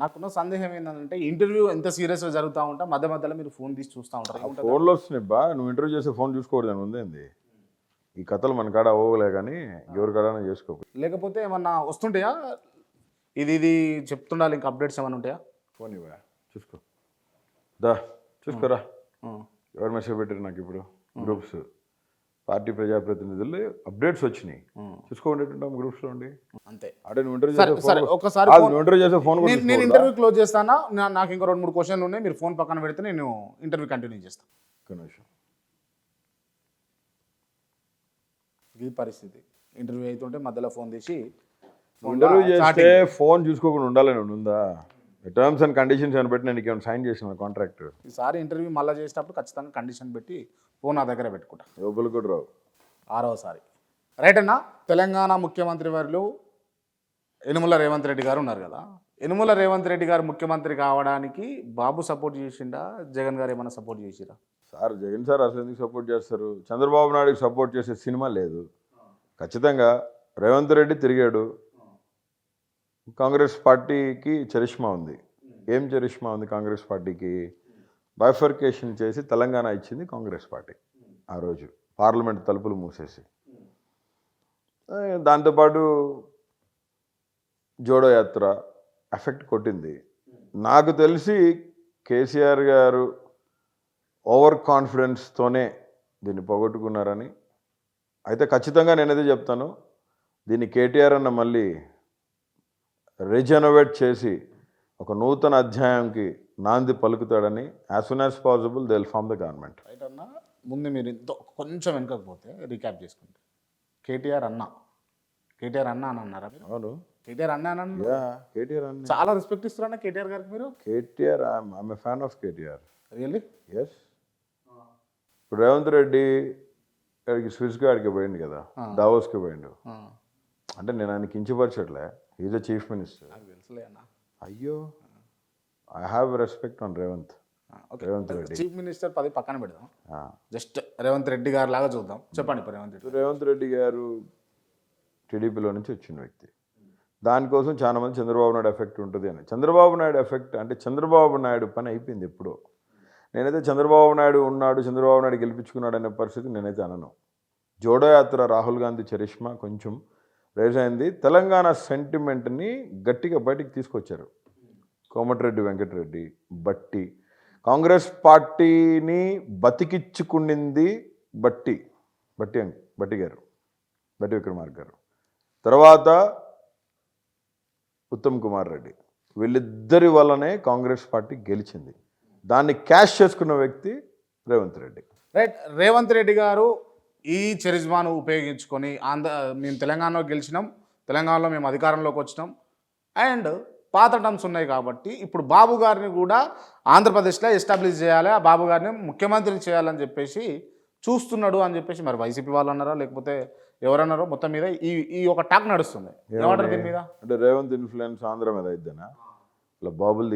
నాకున్న సందేహం ఏంటంటే, ఇంటర్వ్యూ ఎంత సీరియస్గా జరుగుతూ ఉంటా, మధ్య మధ్యలో మీరు ఫోన్ తీసి చూస్తూ ఉంటారు. ఫోన్లో వస్తున్నాయి బా, నువ్వు ఇంటర్వ్యూ చేసే ఫోన్ చూసుకోకూడదని ఉందేంది? ఈ కథలు మన కాడ అవ్వలే కానీ ఎవరి కాడనే చేసుకో. లేకపోతే ఏమన్నా వస్తుంటాయా, ఇది చెప్తుండాలి, ఇంకా అప్డేట్స్ ఏమైనా ఉంటాయా? ఫోన్ ఇవ్వా, చూసుకోరా. ఎవరు మెసేజ్ పెట్టారు నాకు ఇప్పుడు? గ్రూప్స్ పార్టీ ప్రజాప్రతినిధులు అప్డేట్స్ వచ్చినాయి, చూసుకోండి గ్రూప్స్లో ఉండి. అంతే. అంటే నువ్వు ఇంటర్వ్యూ సరే చేసే సరే phone- ఒకసారి కాదు, phone- నువ్వు ఇంటర్వ్యూ చేసే ఫోన్ నేను ఇంటర్వ్యూ క్లోజ్ చేస్తానా, నాకు ఇంకా 2-3 క్వశ్చన్లు ఉన్నాయి, మీరు ఫోన్ పక్కన పెడితే నేను ఇంటర్వ్యూ కంటిన్యూ చేస్తాను. ఈ పరిస్థితి ఇంటర్వ్యూ అవుతుంటే మధ్యలో ఫోన్ తీసి ఇంటర్వ్యూ చేస్తే ఫోన్ చూసుకోకుండా ఉండాలని ఉందా? టర్మ్స్ అండ్ కండిషన్స్ అని బట్టి నేను ఏమైనా సైన్ చేసిన కాంట్రాక్ట్. ఈసారి ఇంటర్వ్యూ మళ్ళీ చేసేటప్పుడు ఖచ్చితంగా కండిషన్ పెట్టి ఫోన్ నా దగ్గర పెట్టుకుంటా. లోపల కూడా రావు. 6వసారి రైట్ అన్న. తెలంగాణ ముఖ్యమంత్రి వర్యులు యనుమల రేవంత్ రెడ్డి గారు ఉన్నారు కదా, యనుమల రేవంత్ రెడ్డి గారు ముఖ్యమంత్రి కావడానికి బాబు సపోర్ట్ చేసిండా, జగన్ గారు ఏమైనా సపోర్ట్ చేసిరా? సార్ జగన్ సార్ అసలు ఎందుకు సపోర్ట్ చేస్తారు? చంద్రబాబు నాయుడుకి సపోర్ట్ చేసే సినిమా లేదు. ఖచ్చితంగా రేవంత్ రెడ్డి తిరిగాడు, కాంగ్రెస్ పార్టీకి చరిష్మా ఉంది. ఏం చరిష్మా ఉంది కాంగ్రెస్ పార్టీకి? బైఫర్కేషన్ చేసి తెలంగాణ ఇచ్చింది కాంగ్రెస్ పార్టీ ఆ రోజు, పార్లమెంట్ తలుపులు మూసేసి. దాంతోపాటు జోడో యాత్ర ఎఫెక్ట్ కొట్టింది. నాకు తెలిసి కేసీఆర్ గారు ఓవర్ కాన్ఫిడెన్స్తోనే దీన్ని పోగొట్టుకున్నారని. అయితే ఖచ్చితంగా నేనైతే చెప్తాను, దీన్ని కేటీఆర్ అన్న మళ్ళీ రీజనోవేట్ చేసి ఒక నూతన అధ్యాయంకి నాంది పలుకుతాడని. As soon as possible they will form the government. Right అన్న. ముందు మీరు కొంచెం వెనకపోతే రీక్యాప్ చేసుకుంటే, కేటీఆర్ అన్న అని అన్నారా మీరు? అవును, కేటీఆర్ అన్న అని అన్నారు. కేటీఆర్ అన్న చాలా రెస్పెక్ట్ ఇస్తారన్న కేటీఆర్ గారికి మీరు? KTR I'm a fan of KTR. Really? Yes. ఇప్పుడు రేవంత్ రెడ్డి గారికి స్విస్ గాడికి పోయిండు కదా, దావోస్కి పోయిండు. అంటే నేను ఆయన కించపరచట్లే, ఈజ్ అ చీఫ్ మినిస్టర్. నాకు తెలుసులే అన్న. అయ్యో, I have respect on Revanth Reddy. Chief minister పది పక్కన పెడదాం, జస్ట్ రేవంత్ రెడ్డి గారు లాగా చూద్దాం. చెప్పండి. రేవంత్ రెడ్డి గారు టీడీపీలో నుంచి వచ్చిన వ్యక్తి. దానికోసం చాలా మంది చంద్రబాబు నాయుడు ఎఫెక్ట్ ఉంటుంది అని. చంద్రబాబు నాయుడు ఎఫెక్ట్ అంటే చంద్రబాబు నాయుడు పని అయిపోయింది ఎప్పుడో. నేనైతే చంద్రబాబు నాయుడు ఉన్నాడు, చంద్రబాబు నాయుడు గెలిపించుకున్నాడు అనే పరిస్థితి నేనైతే అనను. జోడో యాత్ర రాహుల్ గాంధీ చరిష్మా కొంచెం రేజ్ అయింది. తెలంగాణ సెంటిమెంట్ని గట్టిగా బయటికి తీసుకొచ్చారు కోమటిరెడ్డి వెంకటరెడ్డి, బట్టి. కాంగ్రెస్ పార్టీని బతికించుకునింది బట్టి గారు, బట్టి విక్రమార్క గారు. తర్వాత ఉత్తమ్ కుమార్ రెడ్డి. వీళ్ళిద్దరి వల్లనే కాంగ్రెస్ పార్టీ గెలిచింది. దాన్ని క్యాష్ చేసుకున్న వ్యక్తి రేవంత్ రెడ్డి. రైట్. రేవంత్ రెడ్డి గారు ఈ చరిజ్మాను ఉపయోగించుకొని మేము తెలంగాణలో గెలిచినాం, తెలంగాణలో మేము అధికారంలోకి వచ్చినాం, అండ్ పాత టర్మ్స్ ఉన్నాయి కాబట్టి ఇప్పుడు బాబు గారిని కూడా ఆంధ్రప్రదేశ్లో ఎస్టాబ్లిష్ చేయాలి, ఆ బాబు గారిని ముఖ్యమంత్రి చేయాలని చెప్పేసి చూస్తున్నాడు అని చెప్పేసి మరి వైసీపీ వాళ్ళు అన్నారా లేకపోతే ఎవరన్నారో, మొత్తం మీద ఈ ఒక టాక్ నడుస్తుంది. ఏమంటారు దీని మీద? అంటే రేవంత్ ఇన్ఫ్లుయెన్స్ ఆంధ్ర మీద అయిద్దేనా? ఇలా బాబులు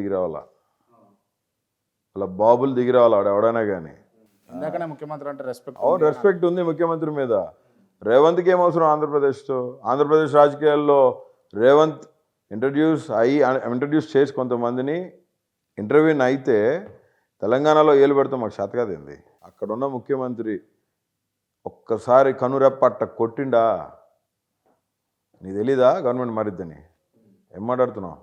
దిగి రావాలా, ఎవడైనా కానీ. ఇందాకనే ముఖ్యమంత్రి అంటే రెస్పెక్ట్ ఉంది ముఖ్యమంత్రి మీద. రేవంత్కి ఏమవసరం ఆంధ్రప్రదేశ్తో? ఆంధ్రప్రదేశ్ రాజకీయాల్లో రేవంత్ ఇంట్రడ్యూస్ చేసి కొంతమందిని ఇంటర్వ్యూని అయితే తెలంగాణలో ఏలు పెడతాం మాకు చేత కాదేంది. అక్కడున్న ముఖ్యమంత్రి ఒక్కసారి కనురెప్పట్ట కొట్టిండా? నీకు తెలీదా గవర్నమెంట్ మారిద్దని? ఏం మాట్లాడుతున్నావు?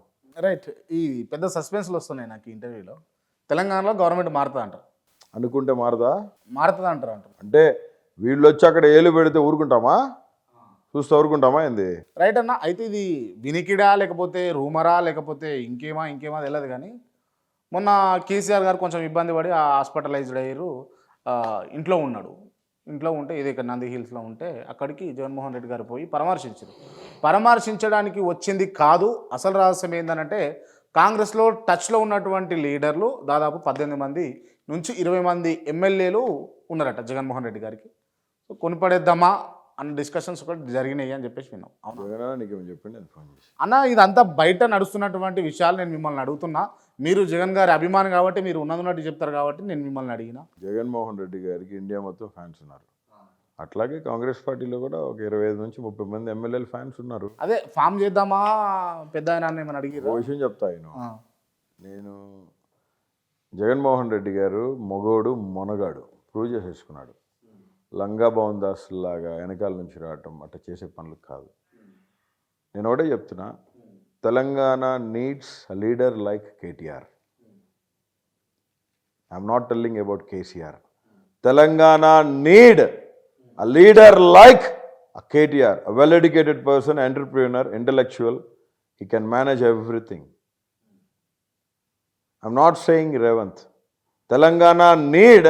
రైట్. ఈ పెద్ద సస్పెన్స్లు వస్తున్నాయి నాకు ఇంటర్వ్యూలో. తెలంగాణలో గవర్నమెంట్ మారుతుంది అంటారు. అనుకుంటే మారుతుంది అంటారు. అంటే వీళ్ళు వచ్చి అక్కడ ఏలు పెడితే ఊరుకుంటామా? చూస్తే ఊరుకుంటామా ఏంది? రైట్ అన్న. అయితే ఇది వినికిడా లేకపోతే రూమరా లేకపోతే ఇంకేమా తెలియదు కానీ మొన్న కేసీఆర్ గారు కొంచెం ఇబ్బంది పడి హాస్పిటలైజ్డ్ అయ్యారు, ఇంట్లో ఉంటే ఇది ఇక్కడ నంది హిల్స్లో ఉంటే అక్కడికి జగన్మోహన్ రెడ్డి గారు పోయి పరామర్శించడానికి వచ్చింది కాదు. అసలు రహస్యం ఏంటంటే కాంగ్రెస్లో టచ్లో ఉన్నటువంటి లీడర్లు దాదాపు 18 మంది నుంచి 20 మంది ఎమ్మెల్యేలు ఉన్నారట జగన్మోహన్ రెడ్డి గారికి. సో కొనిపడేద్దామా అన్న డిస్కషన్స్ ఒకటి జరిగినాయి అని చెప్పేసి విన్నాం. అన్న ఇదంతా బయట నడుస్తున్నటువంటి విషయాలు నేను మిమ్మల్ని అడుగుతున్నా. మీరు జగన్ గారి అభిమాని కాబట్టి మీరు ఉన్నట్టు చెప్తారు కాబట్టి నేను మిమ్మల్ని అడిగిన. జగన్మోహన్ రెడ్డి గారికి ఇండియా మొత్తం ఫ్యాన్స్ ఉన్నారు. అట్లాగే కాంగ్రెస్ పార్టీలో కూడా ఒక 25 నుంచి 30 మంది ఎమ్మెల్యేలు ఫ్యాన్స్ ఉన్నారు. అదే ఫామ్ చేద్దామా పెద్ద ఏమని అడిగారు? ఓ విషయం చెప్తా. నేను జగన్మోహన్ రెడ్డి గారు మొగోడు మొనగాడు ప్రూవ్ చేసేసుకున్నాడు. లంగా భవన్ దాస్ లాగా వెనకాల నుంచి రావటం అట్లా చేసే పనులు కాదు. నేను ఒకటే చెప్తున్నా, Telangana needs a leader like KTR. I'm not telling about KCR. Telangana need A leader like a KTR, a well-educated person, entrepreneur, intellectual, he can manage everything. I'm not saying Revant. Telangana need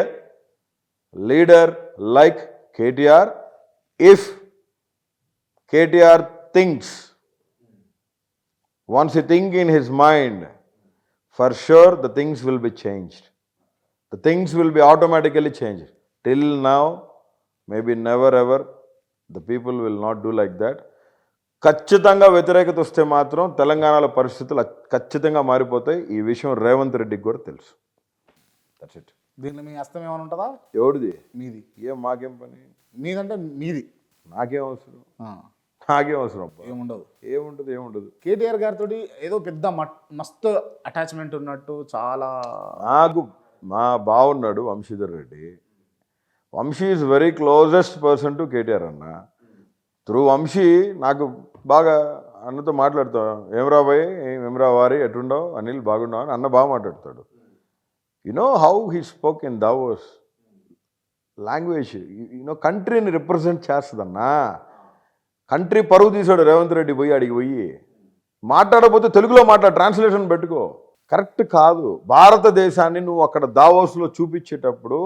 leader like KTR if KTR thinks. Once he think in his mind, for sure the things will be changed. The things will be automatically changed. Till now, maybe never ever, the people will not do like that. ఖచ్చితంగా వ్యతిరేకత వస్తే మాత్రం తెలంగాణలో పరిస్థితులు ఖచ్చితంగా మారిపోతాయి. ఈ విషయం రేవంత్ రెడ్డికి కూడా తెలుసు. That's it. దీనిలో మీ హస్తం ఏమైనా ఉంటుందా? ఎవడిది? మీది. ఏం మాకేం పని? మీదంటే మీది. నాకేం అవసరం? ఆ, నాకేం అవసరం? ఏముండదు. ఏముండదు. కేటీఆర్ గారితో ఏదో పెద్ద మస్తు అటాచ్మెంట్ ఉన్నట్టు చాలా. నాకు మా బావున్నాడు Vamshidhar Reddy. Vamshi is very closest person to KTR అన్న. త్రూ వంశీ నాకు బాగా అన్నతో మాట్లాడుతా, ఏమరా బాయ్, ఏమరా వారి, ఎటుండవు అనిల్, బాగున్నావు అని అన్న బాగా మాట్లాడతాడు. You know how he spoke in Davos. Language కంట్రీని రిప్రజెంట్ చేస్తుందన్నా. కంట్రీ పరువు తీశాడు రేవంత్ రెడ్డి పోయి అడిగి పోయి. మాట్లాడకపోతే తెలుగులో ట్రాన్స్లేషన్ పెట్టుకో. కరెక్ట్ కాదు. భారతదేశాన్ని నువ్వు అక్కడ దావోస్లో చూపించేటప్పుడు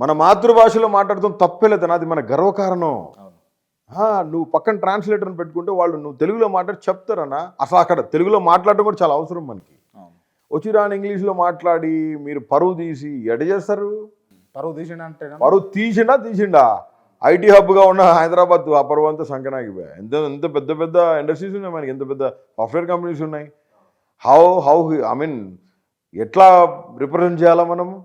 మన మాతృభాషలో మాట్లాడటం తప్పేలేదు, అది మన గర్వకారణం. నువ్వు పక్కన ట్రాన్స్లేటర్ని పెట్టుకుంటే వాళ్ళు నువ్వు తెలుగులో మాట్లాడి చెప్తారన్నా. అసలు అక్కడ తెలుగులో మాట్లాడటం కూడా చాలా అవసరం మనకి. వచ్చి రాని ఇంగ్లీష్లో మాట్లాడి మీరు పరువు తీసి ఎడ చేస్తారు? పరువు తీసిండంటే పరువు తీసిండా? ఐటీ హబ్గా ఉన్న హైదరాబాద్ ఆ పరువు అంతా సంకనాగిపోయా. ఎంత పెద్ద పెద్ద ఇండస్ట్రీస్ ఉన్నాయి మనకి, ఎంత పెద్ద సాఫ్ట్వేర్ కంపెనీస్ ఉన్నాయి. హౌ ఐ మీన్ ఎట్లా రిప్రజెంట్ చేయాలా మనము?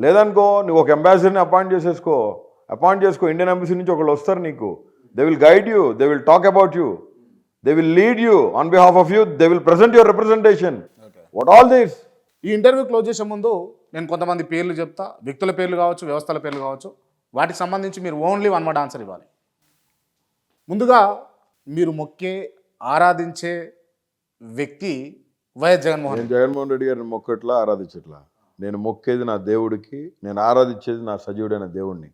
లేదనుకో నువ్వు ఒక అంబాసిడర్ని అపాయింట్ చేసుకో. ఇండియన్ ఎంబసీ నుంచి ఒకళ్ళు వస్తారు నీకు. They will guide you, they will talk about you, they will lead you on behalf of you, they will present your representation. What all this? ఈ ఇంటర్వ్యూ క్లోజ్ చేసే ముందు నేను కొంతమంది పేర్లు చెప్తా, వ్యక్తుల పేర్లు కావచ్చు, వ్యవస్థల పేర్లు కావచ్చు. వాటికి సంబంధించి మీరు ఓన్లీ వన్ వర్డ్ ఆన్సర్ ఇవ్వాలి. ముందుగా మీరు మొక్కే ఆరాధించే వ్యక్తి వైఎస్ జగన్మోహన్ రెడ్డి. జగన్మోహన్ రెడ్డి గారిని మొక్కట్లా ఆరాధించట్లా. నేను మొక్కేది నా దేవుడికి, నేను ఆరాధించేది నా సజీవుడైన దేవుడిని.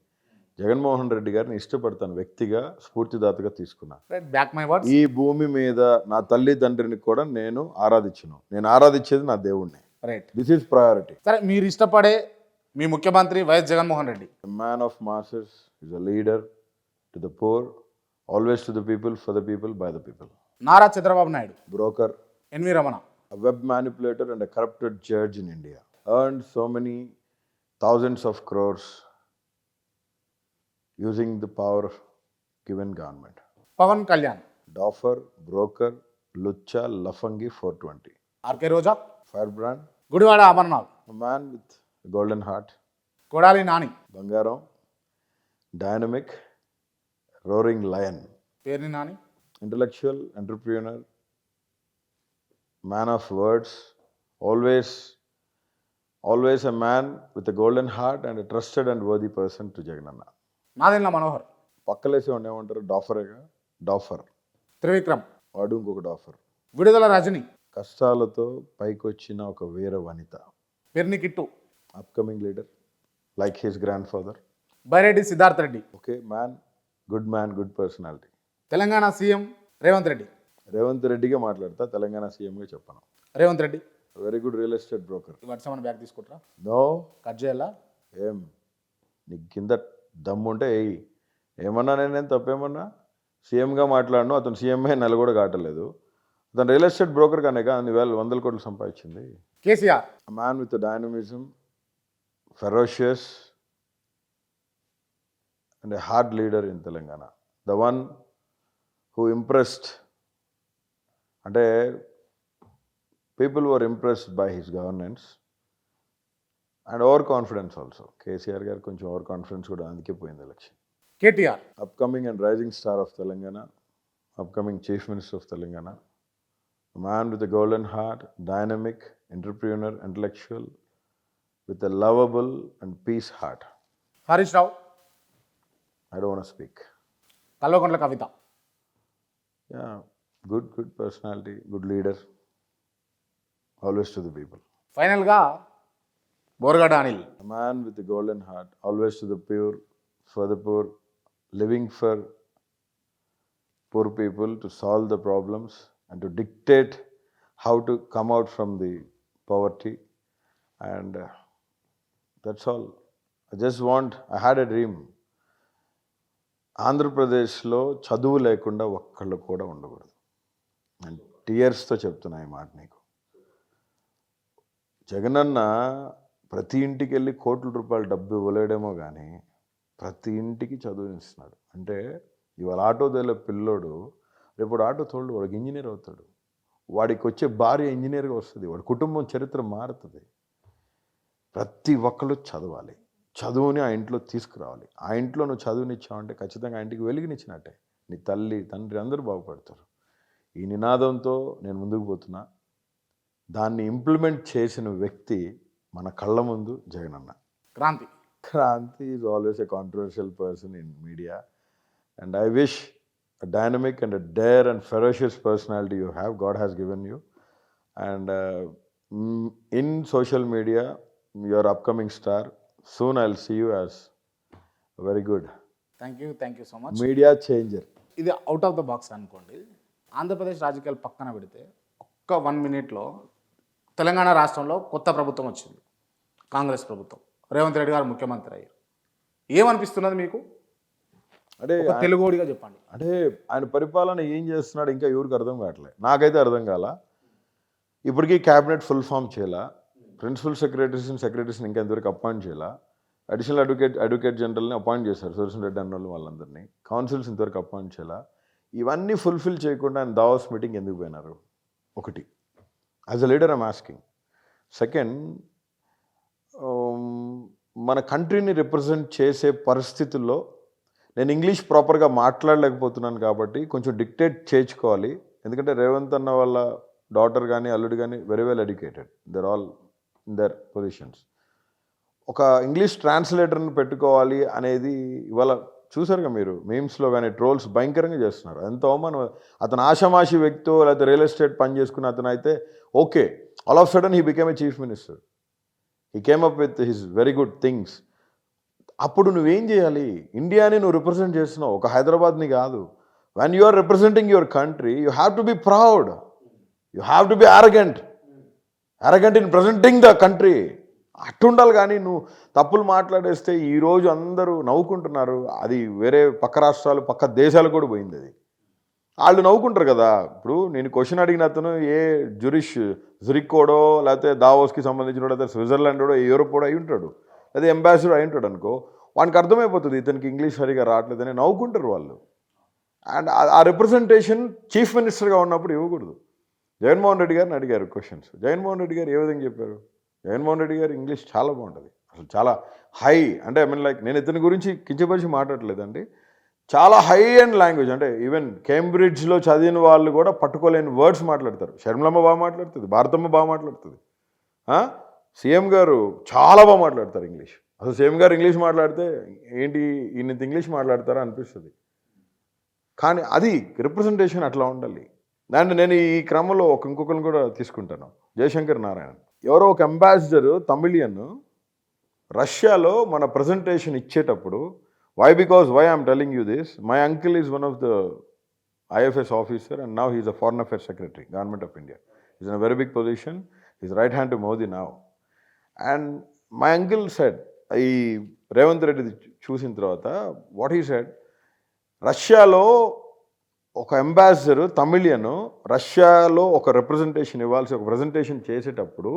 జగన్మోహన్ రెడ్డి గారిని ఇష్టపడతాను, వ్యక్తిగా స్ఫూర్తిదాతగా తీసుకున్నా. Back my words. ఈ భూమి మీద నా తల్లిదండ్రిని కూడా నేను ఆరాధించను. నేను ఆరాధించేది నా దేవుడిని. Right, this is priority. సరే, మీరు ఇష్టపడే మీ ముఖ్యమంత్రి YS Jaganmohan Reddy. Man of masses, is a leader to the poor, always to the people, for the people, by the people. Nara Chandrababu Naidu. Broker. NV Ramana. A web manipulator and a corrupted judge in India. Earned so many thousands of crores using the power given government. Pawan Kalyan. Doffer, broker, lucha, lafangi, 420. RK Roja. Firebrand. Gudivada Amarnath. A man with a golden heart. Kodali Nani. Bangaram. Dynamic, roaring lion. Perni Nani. Intellectual, entrepreneur, man of words, always a man with a golden heart and a trusted and worthy person to Jagananna. Nadendla Manohar. పక్కలేసి ఉండేమంటారు డాఫరేగా. డాఫర్. త్రివిక్రమ్. వాడు ఇంకొక డాఫర్. విడుదల రజని. కష్టాలతో పైకొచ్చిన ఒక వీర వనిత. Perni Kittu. Upcoming leader like his grandfather. Byreddy Siddharth Reddy. Okay, man, good personality. Telangana CM Revanth Reddy. Revanth రెడ్డిగా మాట్లాడతా, తెలంగాణ సీఎంగా చెప్పను. Revanth Reddy. Very good real estate broker. వర్షం బ్యాగ్ తీసుకుంటారా? నో. కట్ చేయాలా? ఏం నీకు కింద దమ్ము ఉంటే ఏయ్. ఏమన్నా నేను తప్పేమన్నా? సీఎంగా మాట్లాడను, అతను సీఎంఏ నెల కూడా కాటలేదు. అతను రియల్ ఎస్టేట్ బ్రోకర్ కానేగా అన్ని 100 కోట్లు సంపాదించింది. KCR. Man with dynamism, ferocious and a hard leader in Telangana. The one who impressed, అంటే people were impressed by his governance and overconfidence also. KCR గారు కొంచెం ఓవర్ కాన్ఫిడెన్స్ కూడా, అందుకే పోయింది election. KTR. Upcoming and rising star of Telangana, upcoming chief minister of Telangana. Man with a golden heart, dynamic, entrepreneur, intellectual, with a lovable and peace heart. Harish Rao. I don't want to speak. Kalvakuntla Kavitha. Yeah, good personality, good leader, always to the people. ఫైనల్గా Boragadda Anil. A man with a golden heart, always to the pure, for the poor, living for poor people, to solve the problems and to dictate how to come out from the poverty. And that's all. I had a dream. ఆంధ్రప్రదేశ్లో చదువు లేకుండా ఒక్కళ్ళు కూడా ఉండకూడదు. నేను టీయర్స్తో చెప్తున్నా ఈ మాట నీకు. జగనన్న ప్రతి ఇంటికి వెళ్ళి కోట్ల రూపాయలు డబ్బు ఇవ్వలేడేమో కానీ ప్రతి ఇంటికి చదువునిస్తున్నాడు. అంటే ఇవాళ ఆటో తోలే పిల్లోడు రేపు ఆటో తోడు వాడికి ఇంజనీర్ అవుతాడు. వాడికి వచ్చే భార్య ఇంజనీర్గా వస్తుంది. వాడి కుటుంబం చరిత్ర మారుతుంది. ప్రతి ఒక్కళ్ళు చదవాలి. చదువుని ఆ ఇంట్లో తీసుకురావాలి. ఆ ఇంట్లో నువ్వు చదువునిచ్చావంటే ఖచ్చితంగా ఆ ఇంటికి వెలుగునిచ్చినట్టే. నీ తల్లి తండ్రి అందరూ బాగుపడతారు. ఈ నినాదంతో నేను ముందుకు పోతున్నా. దాన్ని ఇంప్లిమెంట్ చేసిన వ్యక్తి మన కళ్ళ ముందు జగనన్న. Kranthi is always a controversial person in media, and I wish a dynamic and a dare and ferocious personality you have, God has given you. And in social media, your upcoming star, soon I'll see you as very good. Thank you so much. Media changer. ఇది అవుట్ ఆఫ్ ద బాక్స్ అనుకోండి. ఆంధ్రప్రదేశ్ రాజకీయాలు పక్కన పెడితే ఒక్క 1 మినిట్లో తెలంగాణ రాష్ట్రంలో కొత్త ప్రభుత్వం వచ్చింది, కాంగ్రెస్ ప్రభుత్వం. రేవంత్ రెడ్డి గారు ముఖ్యమంత్రి అయ్యారు. ఏమనిపిస్తున్నది మీకు? అంటే తెలుగుడిగా చెప్పండి. అంటే ఆయన పరిపాలన ఏం చేస్తున్నాడు ఇంకా ఎవరికి అర్థం కావట్లేదు. నాకైతే అర్థం కాల. ఇప్పటికీ క్యాబినెట్ ఫుల్ ఫామ్ చేయాల, ప్రిన్సిపల్ సెక్రటరీస్ని ఇంకా ఎంతవరకు అపాయింట్ చేయాల, అడిషనల్ అడ్వకేట్ జనరల్ని అపాయింట్ చేశారు సుదర్శన్ రెడ్డి అన్న వాళ్ళందరినీ, కౌన్సిల్స్ ఇంతవరకు అపాయింట్ చేయాల. ఇవన్నీ ఫుల్ఫిల్ చేయకుండా ఆయన దావోస్ మీటింగ్ ఎందుకు పోయినారు? ఒకటి, as a leader I'm asking. Second, మన కంట్రీని రిప్రజెంట్ చేసే పరిస్థితుల్లో నేను ఇంగ్లీష్ ప్రాపర్గా మాట్లాడలేకపోతున్నాను కాబట్టి కొంచెం డిక్టేట్ చేయించుకోవాలి. ఎందుకంటే రేవంత్ అన్న వాళ్ళ డాటర్ కానీ అల్లుడు కానీ very well educated, their all in their positions. ఒక ఇంగ్లీష్ ట్రాన్స్లేటర్ని పెట్టుకోవాలి అనేది ఇవాళ చూసారుగా మీరు మీమ్స్లో కానీ ట్రోల్స్ భయంకరంగా చేస్తున్నారు. ఎంత అవమానం. అతను ఆషామాషి వ్యక్తితో లేకపోతే రియల్ ఎస్టేట్ పని చేసుకున్న అతను అయితే okay, all of sudden he became a chief minister, he came up with his very good things. అప్పుడు నువ్వేం చేయాలి? ఇండియాని నువ్వు రిప్రజెంట్ చేస్తున్నావు, ఒక హైదరాబాద్ని కాదు. When you are representing your country you have to be proud, you have to be arrogant in presenting the country. అట్టుండాలి. కానీ నువ్వు తప్పులు మాట్లాడేస్తే ఈరోజు అందరూ నవ్వుకుంటున్నారు. అది వేరే పక్క రాష్ట్రాలు పక్క దేశాలు కూడా పోయింది. అది వాళ్ళు నవ్వుకుంటారు కదా. ఇప్పుడు నేను క్వశ్చన్ అడిగిన అతను ఏ జురిక్కోడో లేకపోతే దావోస్కి సంబంధించిన లేకపోతే స్విట్జర్లాండోడో యూరోపోడో అయి ఉంటాడు, అదే అంబాసిడర్ అయి ఉంటాడు అనుకో, వానికి అర్థమైపోతుంది ఇతనికి ఇంగ్లీష్ సరిగా రావట్లేదని నవ్వుకుంటారు వాళ్ళు. అండ్ ఆ రిప్రజెంటేషన్ చీఫ్ మినిస్టర్గా ఉన్నప్పుడు ఇవ్వకూడదు. జగన్మోహన్ రెడ్డి గారిని అడిగారు క్వశ్చన్స్. జగన్మోహన్ రెడ్డి గారు ఏ విధంగా చెప్పారు? జగన్మోహన్ రెడ్డి గారు ఇంగ్లీష్ చాలా బాగుంటుంది, అసలు చాలా హై. అంటే ఐ మీన్ లైక్ నేను ఇతని గురించి కించపరిచి మాట్లాడలేదండి, చాలా హై అండ్ లాంగ్వేజ్. అంటే ఈవెన్ కేంబ్రిడ్జ్లో చదివిన వాళ్ళు కూడా పట్టుకోలేని వర్డ్స్ మాట్లాడతారు. షర్మిలమ్మ బాగా మాట్లాడుతుంది, భారతమ్మ బాగా మాట్లాడుతుంది, సీఎం గారు చాలా బాగా మాట్లాడతారు ఇంగ్లీష్. అసలు సీఎం గారు ఇంగ్లీష్ మాట్లాడితే ఏంటి ఈయన ఇంగ్లీష్ మాట్లాడతారా అనిపిస్తుంది. కానీ అది రిప్రజెంటేషన్ అట్లా ఉండాలి. అండ్ నేను ఈ క్రమంలో ఇంకొకరిని కూడా తీసుకుంటాను, జయశంకర్ నారాయణన్. ఎవరో ఒక అంబాసిడర్ తమిళియన్ రష్యాలో మన ప్రజెంటేషన్ ఇచ్చేటప్పుడు, why I'm telling you this, my uncle is one of the IFS officer and now he's a foreign affairs secretary government of India. Is in a very big position, is right hand to Modi now. And my uncle said, ఈ రేవంత్ రెడ్డి చూసిన తర్వాత వాట్ హీ సెడ్, రష్యాలో ఒక అంబాసిడర్ తమిళియన్ రష్యాలో ఒక రిప్రజెంటేషన్ ఇవ్వాల్సి ఒక ప్రజెంటేషన్ చేసేటప్పుడు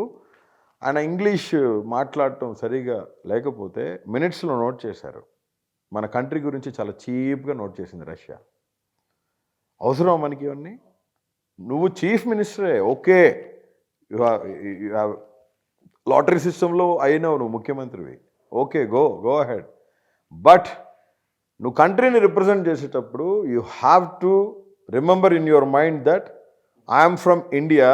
ఆయన ఇంగ్లీష్ మాట్లాడటం సరిగా లేకపోతే మినిట్స్లో నోట్ చేశారు. మన కంట్రీ గురించి చాలా చీప్గా నోట్ చేసింది రష్యా. అవసరం మనకి ఇవన్నీ? నువ్వు చీఫ్ మినిస్టరే, ఓకే, యు హ్యావ్ లాటరీ సిస్టంలో అయినావు నువ్వు ముఖ్యమంత్రివి, ఓకే, గో అహెడ్. బట్ నువ్వు కంట్రీని రిప్రజెంట్ చేసేటప్పుడు you have to remember in your mind that I'm from India.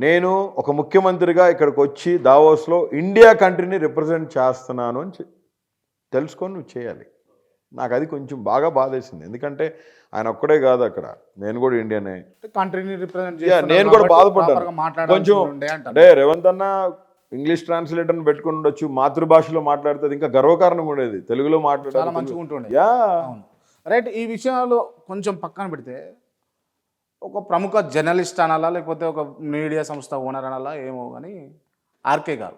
నేను ఒక ముఖ్యమంత్రిగా ఇక్కడికి వచ్చి దావోస్లో ఇండియా కంట్రీని రిప్రజెంట్ చేస్తున్నాను అని తెలుసుకొని నువ్వు చేయాలి. నాకు అది కొంచెం బాగా బాధేసింది. ఎందుకంటే ఆయన ఒక్కడే కాదు అక్కడ, నేను కూడా ఇండియానే, కంట్రీని రిప్రజెంట్ నేను కూడా బాధపడ్డాను కొంచెం. అంటే రేవంత్ అన్న ఇంగ్లీష్ ట్రాన్స్లేటర్ని పెట్టుకుని ఉండొచ్చు, మాతృభాషలో మాట్లాడితే ఇంకా గర్వకారణంగా ఉండేది. తెలుగులో చాలా మాట్లాడాలి. మంచిగా ఉంటుండే. యా, అవును. రైట్. ఈ విషయాలు కొంచెం పక్కన పెడితే ఒక ప్రముఖ జర్నలిస్ట్ అనాలా లేకపోతే ఒక మీడియా సంస్థ ఓనర్ అనాలా ఏమో కానీ ఆర్కే గారు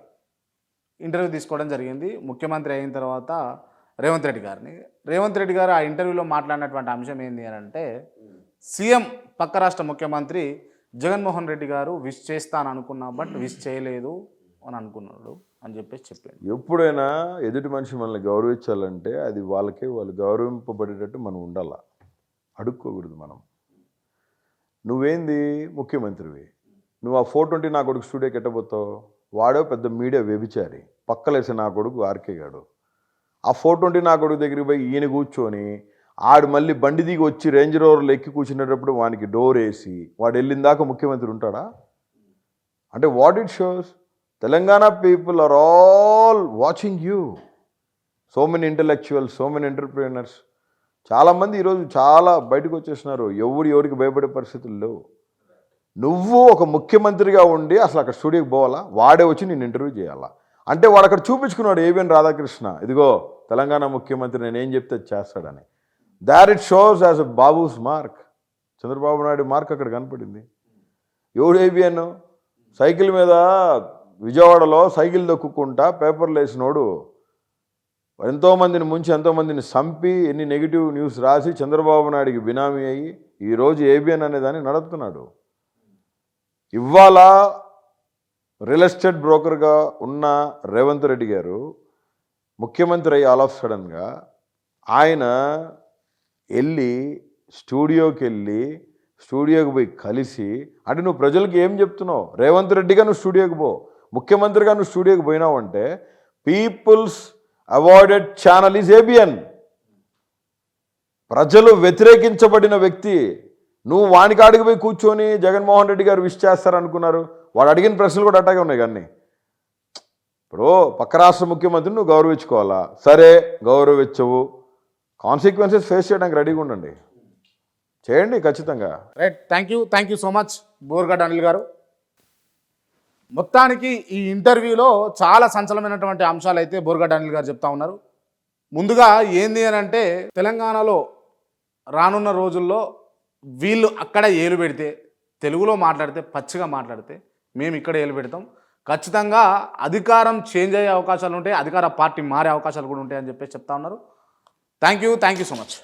ఇంటర్వ్యూ తీసుకోవడం జరిగింది ముఖ్యమంత్రి అయిన తర్వాత రేవంత్ రెడ్డి గారిని. రేవంత్ రెడ్డి గారు ఆ ఇంటర్వ్యూలో మాట్లాడినటువంటి అంశం ఏంటి అని అంటే, సీఎం పక్క రాష్ట్ర ముఖ్యమంత్రి జగన్మోహన్ రెడ్డి గారు విష్ చేస్తాను అనుకున్నా బట్ విష్ చేయలేదు అని అనుకున్నాడు అని చెప్పేసి చెప్పాడు. ఎప్పుడైనా ఎదుటి మనిషి మనల్ని గౌరవించాలంటే అది వాళ్ళు గౌరవింపబడేటట్టు మనం ఉండాలా, అడుక్కోకూడదు. మనం నువ్వేంది ముఖ్యమంత్రివి, నువ్వు ఆ 420 నా కొడుకు స్టూడియోకి ఎట్టబోతావు? వాడో పెద్ద మీడియా వ్యభిచారి, పక్కలేసి నా కొడుకు ఆర్కే గాడు. ఆ 420 నా కొడుకు దగ్గరికి పోయి ఈయన కూర్చొని ఆడు మళ్ళీ బండి దిగి వచ్చి రేంజ్ రోవర్లు ఎక్కి కూర్చునేటప్పుడు వానికి డోర్ వేసి వాడు వెళ్ళిన దాకా ముఖ్యమంత్రి ఉంటాడా? అంటే what it shows, Telangana people are all watching you. So many intellectuals, so many entrepreneurs, చాలామంది ఈరోజు చాలా బయటకు వచ్చేస్తున్నారు. ఎవరికి భయపడే పరిస్థితులు లేవు. నువ్వు ఒక ముఖ్యమంత్రిగా ఉండి అసలు అక్కడ స్టూడియోకి పోవాలా? వాడే వచ్చి నేను ఇంటర్వ్యూ చేయాలా? అంటే వాడు అక్కడ చూపించుకున్నాడు ఏబిఎన్ రాధాకృష్ణ, ఇదిగో తెలంగాణ ముఖ్యమంత్రి నేనేం చెప్తే చేస్తాడని. That it shows as a Babu's mark. Chandrababu Naidu mark అక్కడ కనపడింది. ఎవడు ఏబిఎన్ సైకిల్ మీద విజయవాడలో సైకిల్ దొక్కుకుంటా పేపర్లు వేసినోడు ఎంతోమందిని ముంచి ఎంతోమందిని చంపి ఎన్ని నెగిటివ్ న్యూస్ రాసి చంద్రబాబు నాయుడికి బినామీ అయ్యి ఈరోజు ఏబిఎన్ అనేదాన్ని నడుపుతున్నాడు. ఇవాళ రియల్ ఎస్టేట్ బ్రోకర్గా ఉన్న రేవంత్ రెడ్డి గారు ముఖ్యమంత్రి అయ్యి ఆల్ ఆఫ్ సడన్గా ఆయన వెళ్ళి స్టూడియోకి పోయి కలిసి, అంటే నువ్వు ప్రజలకు ఏం చెప్తున్నావు? రేవంత్ రెడ్డిగా నువ్వు స్టూడియోకి పో, ముఖ్యమంత్రిగా నువ్వు స్టూడియోకి పోయినావు అంటే people's avoided channel is ABN. ప్రజలు వ్యతిరేకించబడిన వ్యక్తి. నువ్వు వానికి ఆడికి పోయి కూర్చొని జగన్మోహన్ రెడ్డి గారు విష్ చేస్తారనుకున్నారు. వాడు అడిగిన ప్రశ్నలు కూడా అట్టాగే ఉన్నాయి. కానీ ఇప్పుడు పక్క రాష్ట్ర ముఖ్యమంత్రిని నువ్వు గౌరవించుకోవాలా, సరే గౌరవించవు, కాన్సిక్వెన్సెస్ ఫేస్ చేయడానికి రెడీగా ఉండండి, చేయండి ఖచ్చితంగా. Right. Thank you so much Borugadda Anil గారు. మొత్తానికి ఈ ఇంటర్వ్యూలో చాలా సంచలనమైనటువంటి అంశాలు అయితే బోర్గడ్డ అనిల్ గారు చెప్తా ఉన్నారు. ముందుగా ఏంది అని అంటే, తెలంగాణలో రానున్న రోజుల్లో వీళ్ళు అక్కడ ఏలు పెడితే, తెలుగులో మాట్లాడితే, పచ్చిగా మాట్లాడితే మేము ఇక్కడ ఏలు పెడతాం, ఖచ్చితంగా అధికారం చేంజ్ అయ్యే అవకాశాలు ఉంటాయి, అధికార పార్టీ మారే అవకాశాలు కూడా ఉంటాయి అని చెప్పేసి చెప్తా ఉన్నారు. Thank you so much.